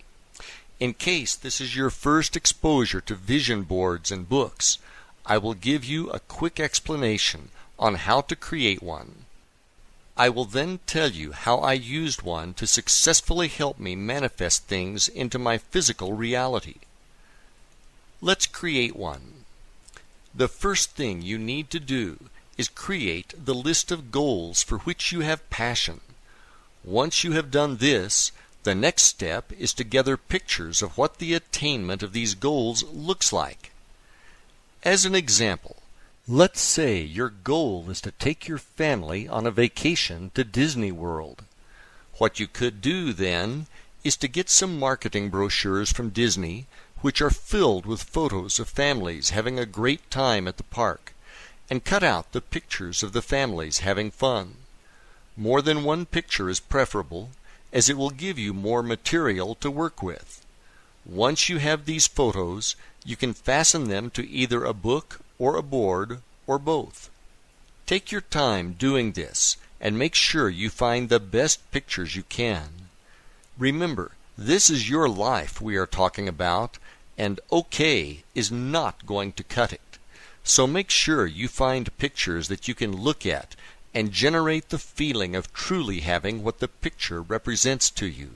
In case this is your first exposure to vision boards and books, I will give you a quick explanation on how to create one. I will then tell you how I used one to successfully help me manifest things into my physical reality. Let's create one. The first thing you need to do is create the list of goals for which you have passion. Once you have done this, the next step is to gather pictures of what the attainment of these goals looks like. As an example, let's say your goal is to take your family on a vacation to Disney World. What you could do then is to get some marketing brochures from Disney, which are filled with photos of families having a great time at the park, and cut out the pictures of the families having fun. More than one picture is preferable, as it will give you more material to work with. Once you have these photos, you can fasten them to either a book or a board, or both. Take your time doing this, and make sure you find the best pictures you can. Remember, this is your life we are talking about, and okay is not going to cut it. So make sure you find pictures that you can look at and generate the feeling of truly having what the picture represents to you.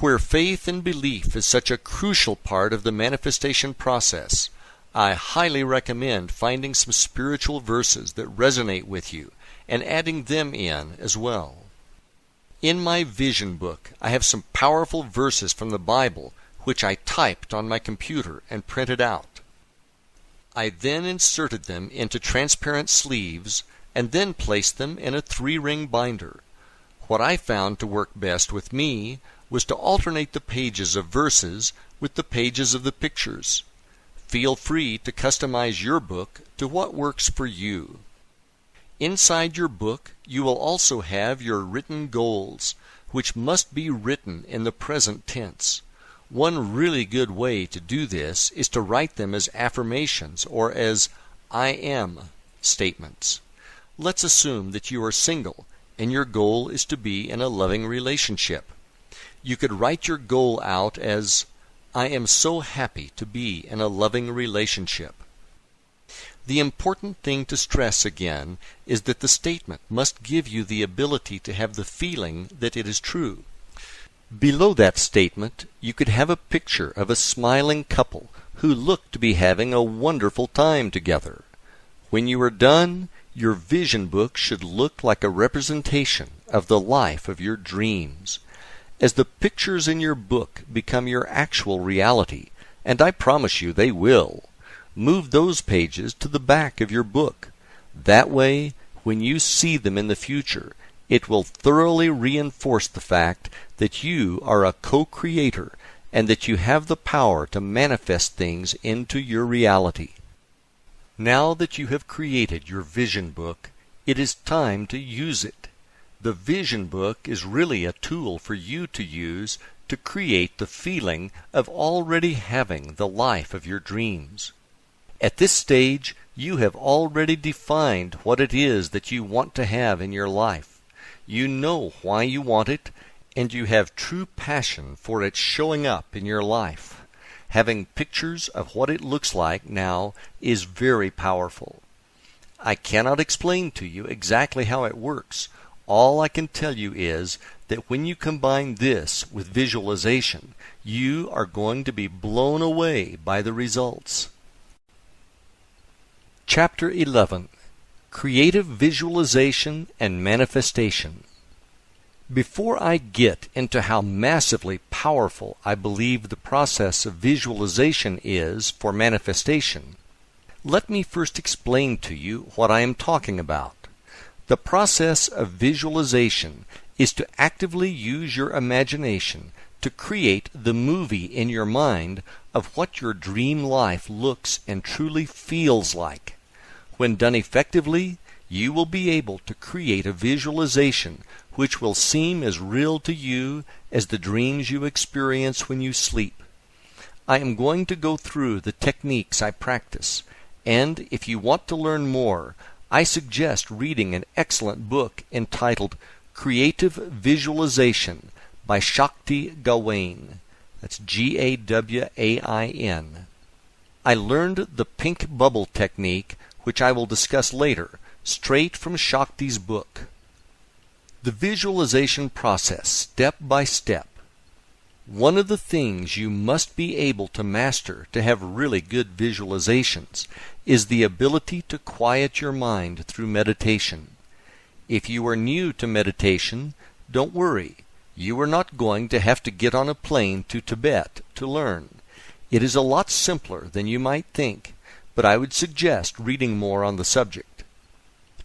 Where faith and belief is such a crucial part of the manifestation process, I highly recommend finding some spiritual verses that resonate with you and adding them in as well. In my vision book, I have some powerful verses from the Bible which I typed on my computer and printed out. I then inserted them into transparent sleeves and then placed them in a 3-ring binder. What I found to work best with me was to alternate the pages of verses with the pages of the pictures. Feel free to customize your book to what works for you. Inside your book, you will also have your written goals, which must be written in the present tense. One really good way to do this is to write them as affirmations or as I am statements. Let's assume that you are single and your goal is to be in a loving relationship. You could write your goal out as I am so happy to be in a loving relationship. The important thing to stress again is that the statement must give you the ability to have the feeling that it is true. Below that statement, you could have a picture of a smiling couple who look to be having a wonderful time together. When you are done, your vision book should look like a representation of the life of your dreams. As the pictures in your book become your actual reality, and I promise you they will, move those pages to the back of your book. That way, when you see them in the future, it will thoroughly reinforce the fact that you are a co-creator and that you have the power to manifest things into your reality. Now that you have created your vision book, it is time to use it. The vision book is really a tool for you to use to create the feeling of already having the life of your dreams. At this stage, you have already defined what it is that you want to have in your life. You know why you want it, and you have true passion for it showing up in your life. Having pictures of what it looks like now is very powerful. I cannot explain to you exactly how it works. All I can tell you is that when you combine this with visualization, you are going to be blown away by the results. Chapter 11. Creative Visualization and Manifestation. Before I get into how massively powerful I believe the process of visualization is for manifestation, let me first explain to you what I am talking about. The process of visualization is to actively use your imagination to create the movie in your mind of what your dream life looks and truly feels like. When done effectively, you will be able to create a visualization which will seem as real to you as the dreams you experience when you sleep. I am going to go through the techniques I practice, and if you want to learn more, I suggest reading an excellent book entitled Creative Visualization by Shakti Gawain. That's Gawain. I learned the pink bubble technique, which I will discuss later, straight from Shakti's book. The visualization process, step by step. One of the things you must be able to master to have really good visualizations is the ability to quiet your mind through meditation. If you are new to meditation, don't worry. You are not going to have to get on a plane to Tibet to learn. It is a lot simpler than you might think, but I would suggest reading more on the subject.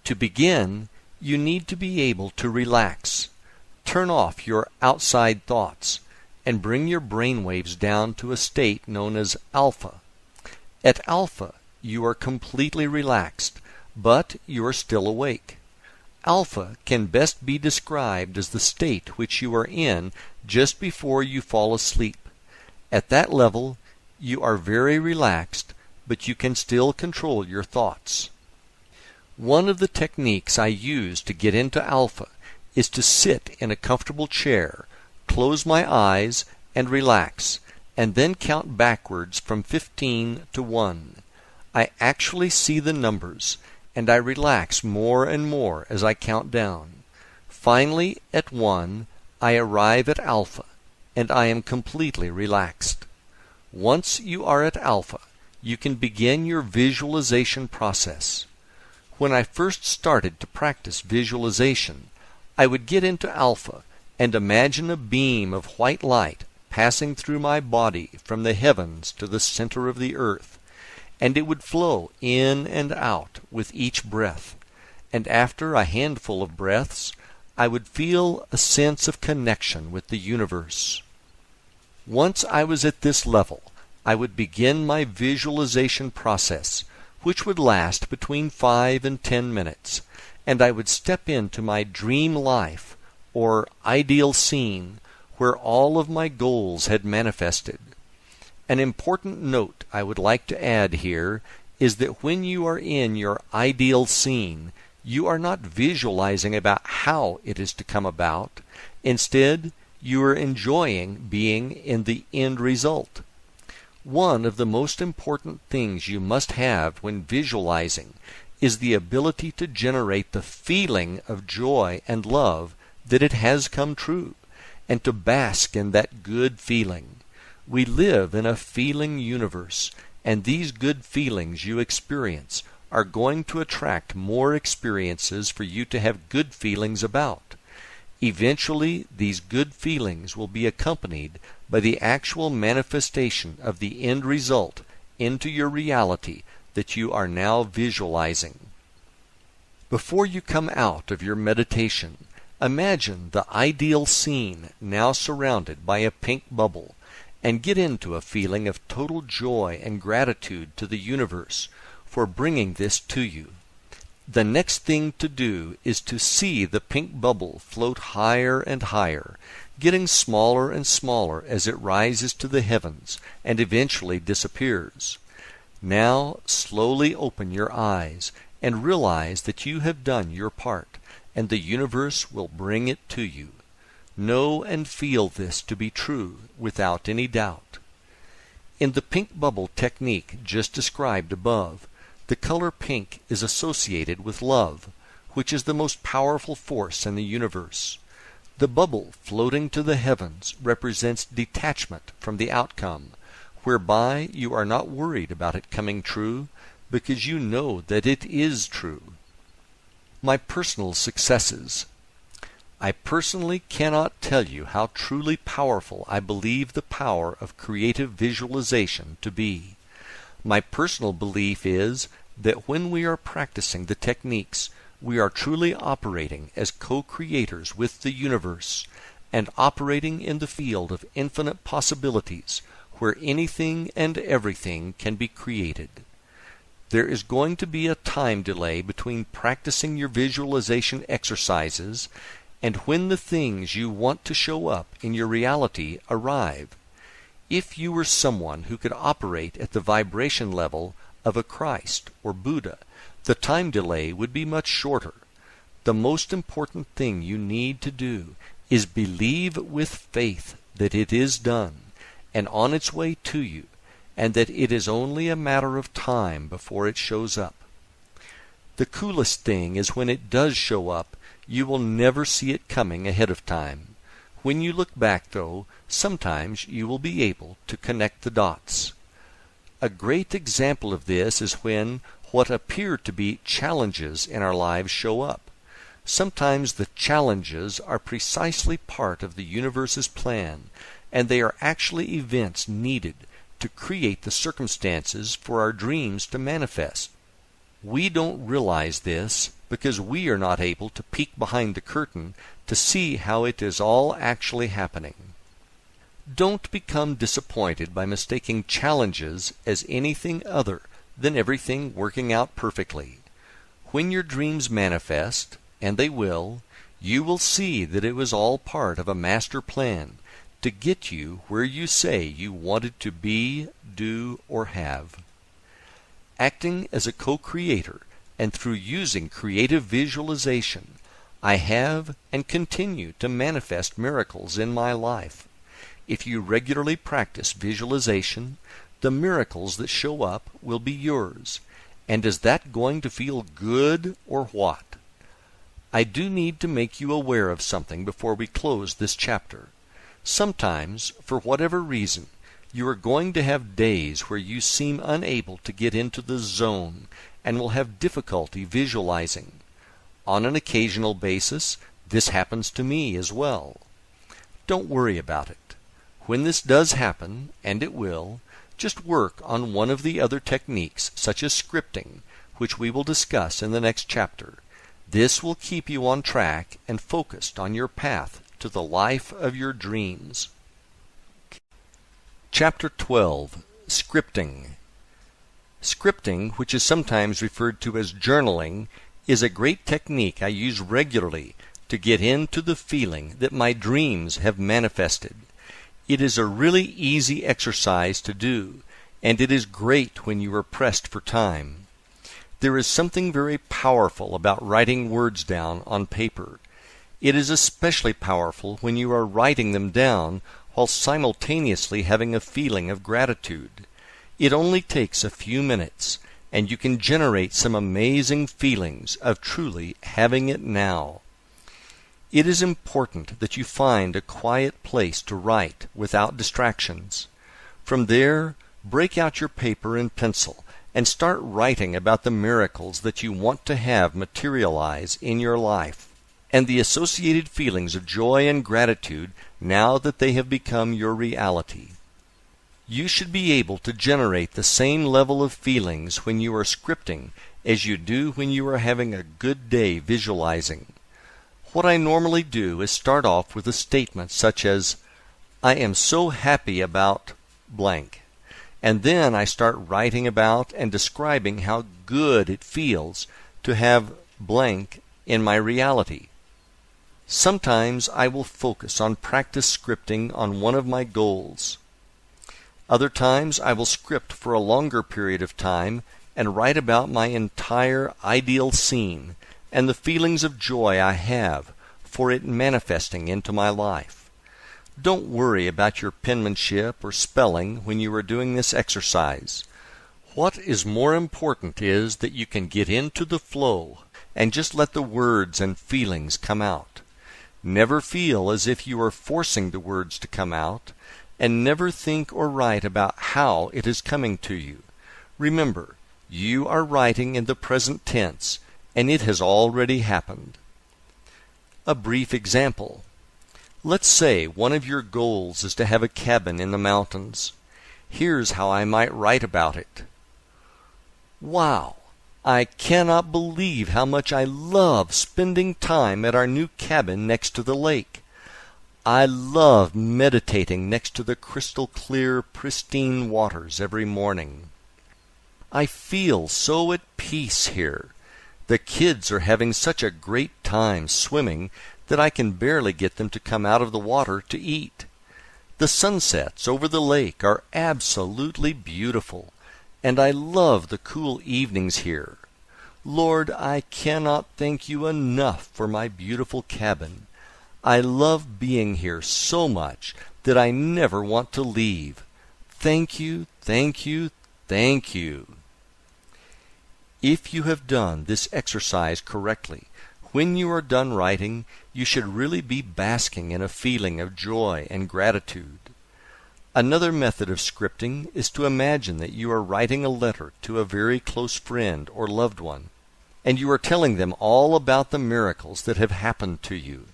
To begin, you need to be able to relax. Turn off your outside thoughts and bring your brainwaves down to a state known as alpha. At alpha, you are completely relaxed, but you are still awake. Alpha can best be described as the state which you are in just before you fall asleep. At that level, you are very relaxed, but you can still control your thoughts. One of the techniques I use to get into alpha is to sit in a comfortable chair, close my eyes, and relax, and then count backwards from 15 to 1. I actually see the numbers, and I relax more and more as I count down. Finally, at 1, I arrive at alpha, and I am completely relaxed. Once you are at alpha, you can begin your visualization process. When I first started to practice visualization, I would get into alpha and imagine a beam of white light passing through my body from the heavens to the center of the earth, and it would flow in and out with each breath, and after a handful of breaths, I would feel a sense of connection with the universe. Once I was at this level, I would begin my visualization process, which would last between 5 and 10 minutes, and I would step into my dream life, or ideal scene, where all of my goals had manifested. An important note I would like to add here is that when you are in your ideal scene, you are not visualizing about how it is to come about. Instead, you are enjoying being in the end result. One of the most important things you must have when visualizing is the ability to generate the feeling of joy and love that it has come true, and to bask in that good feeling. We live in a feeling universe, and these good feelings you experience are going to attract more experiences for you to have good feelings about. Eventually, these good feelings will be accompanied by the actual manifestation of the end result into your reality that you are now visualizing. Before you come out of your meditation, imagine the ideal scene now surrounded by a pink bubble, and get into a feeling of total joy and gratitude to the universe for bringing this to you. The next thing to do is to see the pink bubble float higher and higher, getting smaller and smaller as it rises to the heavens and eventually disappears. Now slowly open your eyes and realize that you have done your part, and the universe will bring it to you. Know and feel this to be true without any doubt. In the pink bubble technique just described above, the color pink is associated with love, which is the most powerful force in the universe. The bubble floating to the heavens represents detachment from the outcome, whereby you are not worried about it coming true, because you know that it is true. My personal successes. I personally cannot tell you how truly powerful I believe the power of creative visualization to be. My personal belief is that when we are practicing the techniques, we are truly operating as co-creators with the universe, and operating in the field of infinite possibilities, where anything and everything can be created. There is going to be a time delay between practicing your visualization exercises and when the things you want to show up in your reality arrive. If you were someone who could operate at the vibration level of a Christ or Buddha, the time delay would be much shorter. The most important thing you need to do is believe with faith that it is done and on its way to you, and that it is only a matter of time before it shows up. The coolest thing is when it does show up, you will never see it coming ahead of time. When you look back, though, sometimes you will be able to connect the dots. A great example of this is when what appear to be challenges in our lives show up. Sometimes the challenges are precisely part of the universe's plan, and they are actually events needed to create the circumstances for our dreams to manifest. We don't realize this because we are not able to peek behind the curtain to see how it is all actually happening. Don't become disappointed by mistaking challenges as anything other than everything working out perfectly. When your dreams manifest, and they will, you will see that it was all part of a master plan to get you where you say you wanted to be, do, or have. Acting as a co-creator and through using creative visualization, I have and continue to manifest miracles in my life. If you regularly practice visualization, the miracles that show up will be yours. And is that going to feel good or what? I do need to make you aware of something before we close this chapter. Sometimes, for whatever reason, you are going to have days where you seem unable to get into the zone and will have difficulty visualizing. On an occasional basis, this happens to me as well. Don't worry about it. When this does happen, and it will, just work on one of the other techniques, such as scripting, which we will discuss in the next chapter. This will keep you on track and focused on your path to the life of your dreams. Chapter 12. Scripting. Scripting, which is sometimes referred to as journaling, is a great technique I use regularly to get into the feeling that my dreams have manifested. It is a really easy exercise to do, and it is great when you are pressed for time. There is something very powerful about writing words down on paper. It is especially powerful when you are writing them down while simultaneously having a feeling of gratitude. It only takes a few minutes, and you can generate some amazing feelings of truly having it now. It is important that you find a quiet place to write without distractions. From there, break out your paper and pencil and start writing about the miracles that you want to have materialize in your life, and the associated feelings of joy and gratitude now that they have become your reality. You should be able to generate the same level of feelings when you are scripting as you do when you are having a good day visualizing. What I normally do is start off with a statement such as, "I am so happy about blank," and then I start writing about and describing how good it feels to have blank in my reality. Sometimes I will focus on practice scripting on one of my goals. Other times I will script for a longer period of time and write about my entire ideal scene and the feelings of joy I have for it manifesting into my life. Don't worry about your penmanship or spelling when you are doing this exercise. What is more important is that you can get into the flow and just let the words and feelings come out. Never feel as if you are forcing the words to come out, and never think or write about how it is coming to you. Remember, you are writing in the present tense, and it has already happened. A brief example. Let's say one of your goals is to have a cabin in the mountains. Here's how I might write about it. Wow! I cannot believe how much I love spending time at our new cabin next to the lake. I love meditating next to the crystal clear, pristine waters every morning. I feel so at peace here. The kids are having such a great time swimming that I can barely get them to come out of the water to eat. The sunsets over the lake are absolutely beautiful, and I love the cool evenings here. Lord, I cannot thank you enough for my beautiful cabin. I love being here so much that I never want to leave. Thank you, thank you, thank you. If you have done this exercise correctly, when you are done writing, you should really be basking in a feeling of joy and gratitude. Another method of scripting is to imagine that you are writing a letter to a very close friend or loved one, and you are telling them all about the miracles that have happened to you.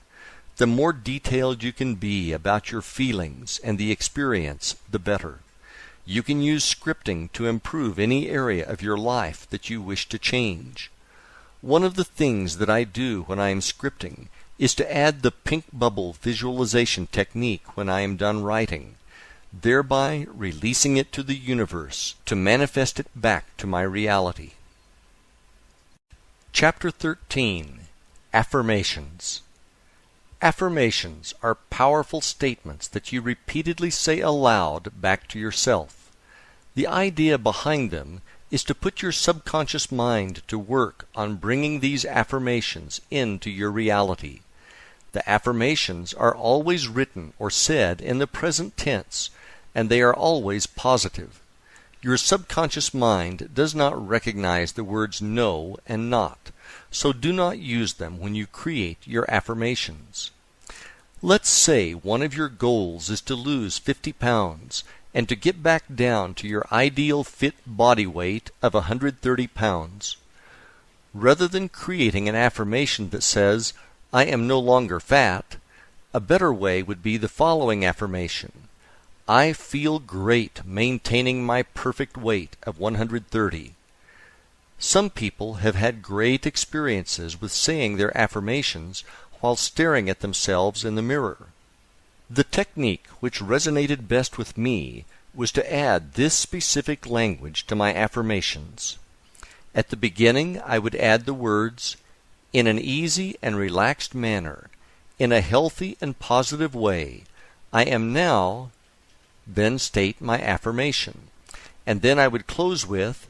The more detailed you can be about your feelings and the experience, the better. You can use scripting to improve any area of your life that you wish to change. One of the things that I do when I am scripting is to add the pink bubble visualization technique when I am done writing, thereby releasing it to the universe to manifest it back to my reality. Chapter 13. Affirmations. Affirmations are powerful statements that you repeatedly say aloud back to yourself. The idea behind them is to put your subconscious mind to work on bringing these affirmations into your reality. The affirmations are always written or said in the present tense, and they are always positive. Your subconscious mind does not recognize the words no and not, so do not use them when you create your affirmations. Let's say one of your goals is to lose 50 pounds and to get back down to your ideal fit body weight of 130 pounds. Rather than creating an affirmation that says, "I am no longer fat," a better way would be the following affirmation: "I feel great maintaining my perfect weight of 130. Some people have had great experiences with saying their affirmations while staring at themselves in the mirror. The technique which resonated best with me was to add this specific language to my affirmations. At the beginning, I would add the words, "In an easy and relaxed manner, in a healthy and positive way, I am now," then state my affirmation. And then I would close with,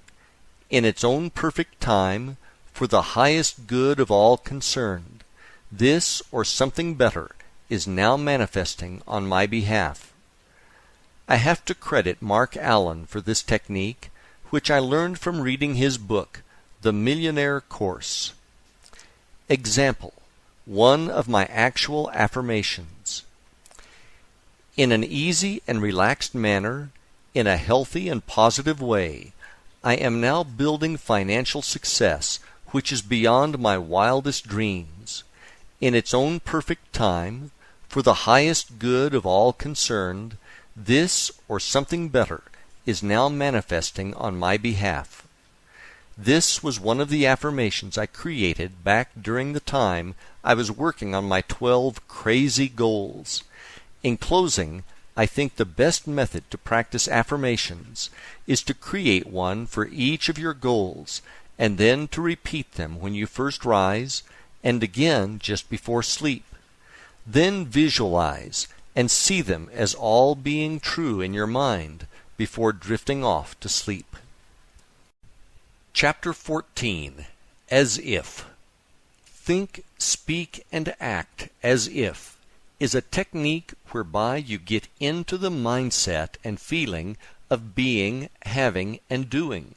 "In its own perfect time, for the highest good of all concerned, this or something better is now manifesting on my behalf." I have to credit Mark Allen for this technique, which I learned from reading his book, The Millionaire Course. Example: one of my actual affirmations. In an easy and relaxed manner, in a healthy and positive way, I am now building financial success which is beyond my wildest dreams. In its own perfect time, for the highest good of all concerned, this or something better is now manifesting on my behalf. This was one of the affirmations I created back during the time I was working on my 12 crazy goals. In closing, I think the best method to practice affirmations is to create one for each of your goals, and then to repeat them when you first rise, and again just before sleep. Then visualize and see them as all being true in your mind before drifting off to sleep. Chapter 14. As If. Think, speak, and act as if is a technique whereby you get into the mindset and feeling of being, having, and doing.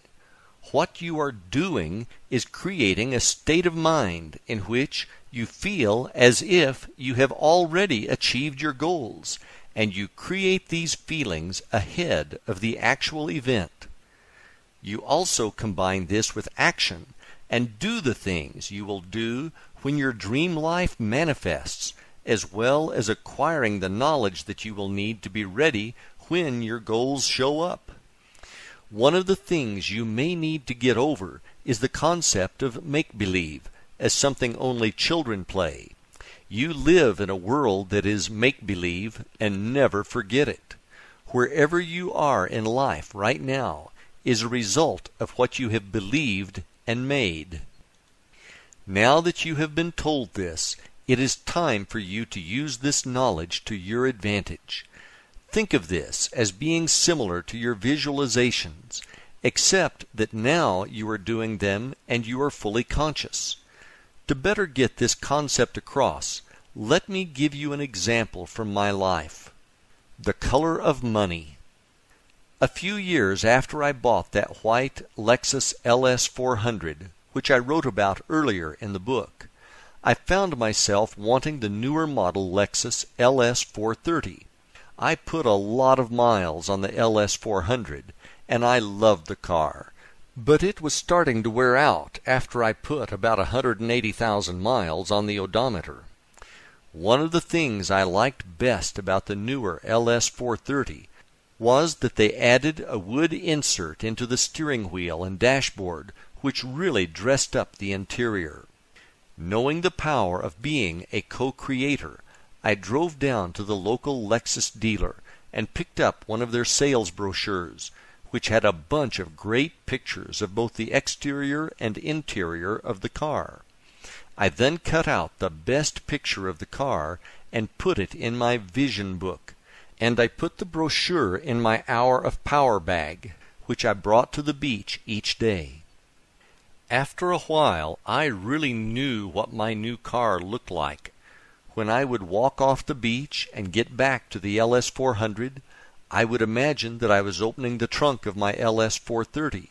What you are doing is creating a state of mind in which you feel as if you have already achieved your goals, and you create these feelings ahead of the actual event. You also combine this with action and do the things you will do when your dream life manifests, as well as acquiring the knowledge that you will need to be ready when your goals show up. One of the things you may need to get over is the concept of make-believe as something only children play. You live in a world that is make-believe, and never forget it. Wherever you are in life right now is a result of what you have believed and made. Now that you have been told this, it is time for you to use this knowledge to your advantage. Think of this as being similar to your visualizations, except that now you are doing them and you are fully conscious. To better get this concept across, let me give you an example from my life. The color of money. A few years after I bought that white Lexus LS 400, which I wrote about earlier in the book, I found myself wanting the newer model Lexus LS 430. I put a lot of miles on the LS 400, and I loved the car, but it was starting to wear out after I put about 180,000 miles on the odometer. One of the things I liked best about the newer LS 430 was that they added a wood insert into the steering wheel and dashboard, which really dressed up the interior. Knowing the power of being a co-creator, I drove down to the local Lexus dealer and picked up one of their sales brochures, which had a bunch of great pictures of both the exterior and interior of the car. I then cut out the best picture of the car and put it in my vision book, and I put the brochure in my hour of power bag, which I brought to the beach each day. After a while, I really knew what my new car looked like. When I would walk off the beach and get back to the LS 400, I would imagine that I was opening the trunk of my LS 430,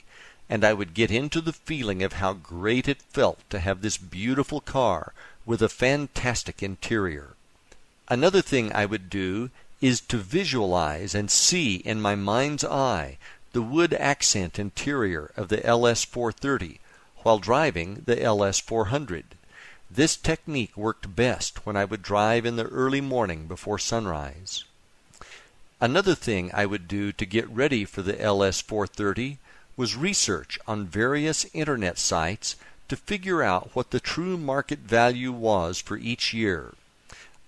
and I would get into the feeling of how great it felt to have this beautiful car with a fantastic interior. Another thing I would do is to visualize and see in my mind's eye the wood accent interior of the LS 430 while driving the LS 400. This technique worked best when I would drive in the early morning before sunrise. Another thing I would do to get ready for the LS 430 was research on various internet sites to figure out what the true market value was for each year.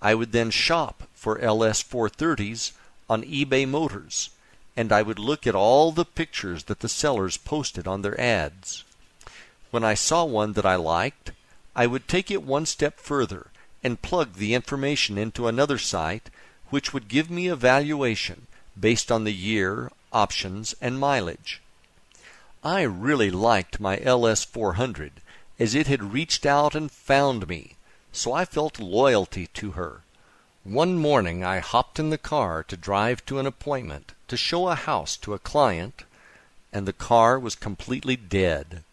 I would then shop for LS 430s on eBay Motors, and I would look at all the pictures that the sellers posted on their ads. When I saw one that I liked, I would take it one step further and plug the information into another site, which would give me a valuation based on the year, options, and mileage. I really liked my LS 400, as it had reached out and found me, so I felt loyalty to her. One morning I hopped in the car to drive to an appointment to show a house to a client, and the car was completely dead.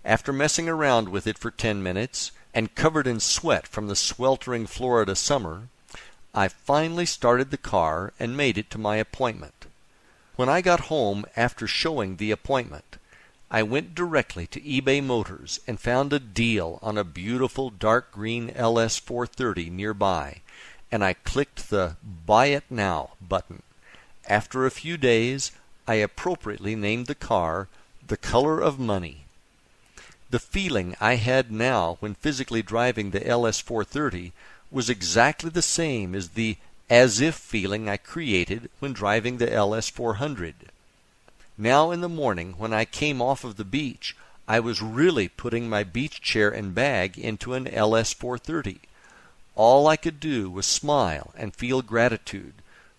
After messing around with it for 10 minutes and covered in sweat from the sweltering Florida summer, I finally started the car and made it to my appointment. When I got home after showing the appointment, I went directly to eBay Motors and found a deal on a beautiful dark green LS 430 nearby, and I clicked the Buy It Now button. After a few days, I appropriately named the car The Color of Money. The feeling I had now when physically driving the LS 430 was exactly the same as the as-if feeling I created when driving the LS 400. Now in the morning when I came off of the beach, I was really putting my beach chair and bag into an LS 430. All I could do was smile and feel gratitude,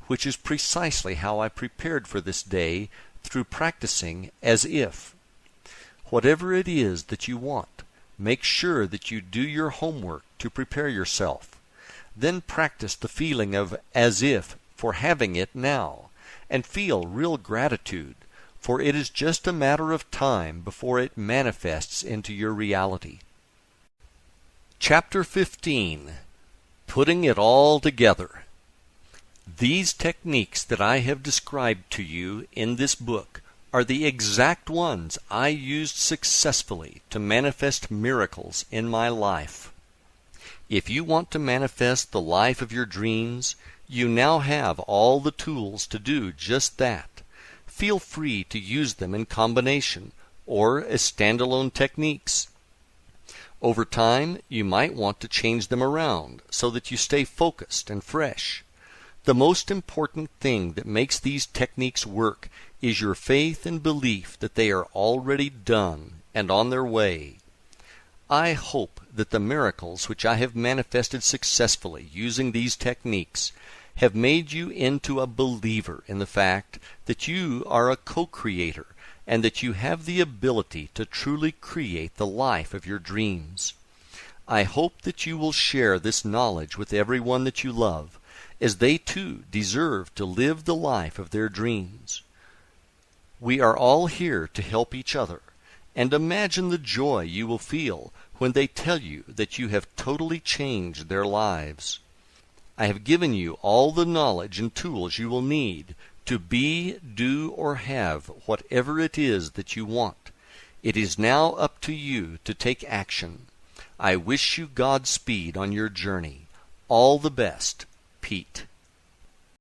which is precisely how I prepared for this day through practicing as if. Whatever it is that you want, make sure that you do your homework to prepare yourself. Then practice the feeling of as if for having it now, and feel real gratitude, for it is just a matter of time before it manifests into your reality. Chapter 15. Putting it all together. These techniques that I have described to you in this book are the exact ones I used successfully to manifest miracles in my life. If you want to manifest the life of your dreams, you now have all the tools to do just that. Feel free to use them in combination or as standalone techniques. Over time, you might want to change them around so that you stay focused and fresh. The most important thing that makes these techniques work is your faith and belief that they are already done and on their way. I hope that the miracles which I have manifested successfully using these techniques have made you into a believer in the fact that you are a co-creator and that you have the ability to truly create the life of your dreams. I hope that you will share this knowledge with everyone that you love, as they too deserve to live the life of their dreams. We are all here to help each other, and imagine the joy you will feel when they tell you that you have totally changed their lives. I have given you all the knowledge and tools you will need to be, do, or have whatever it is that you want. It is now up to you to take action. I wish you Godspeed on your journey. All the best, Pete.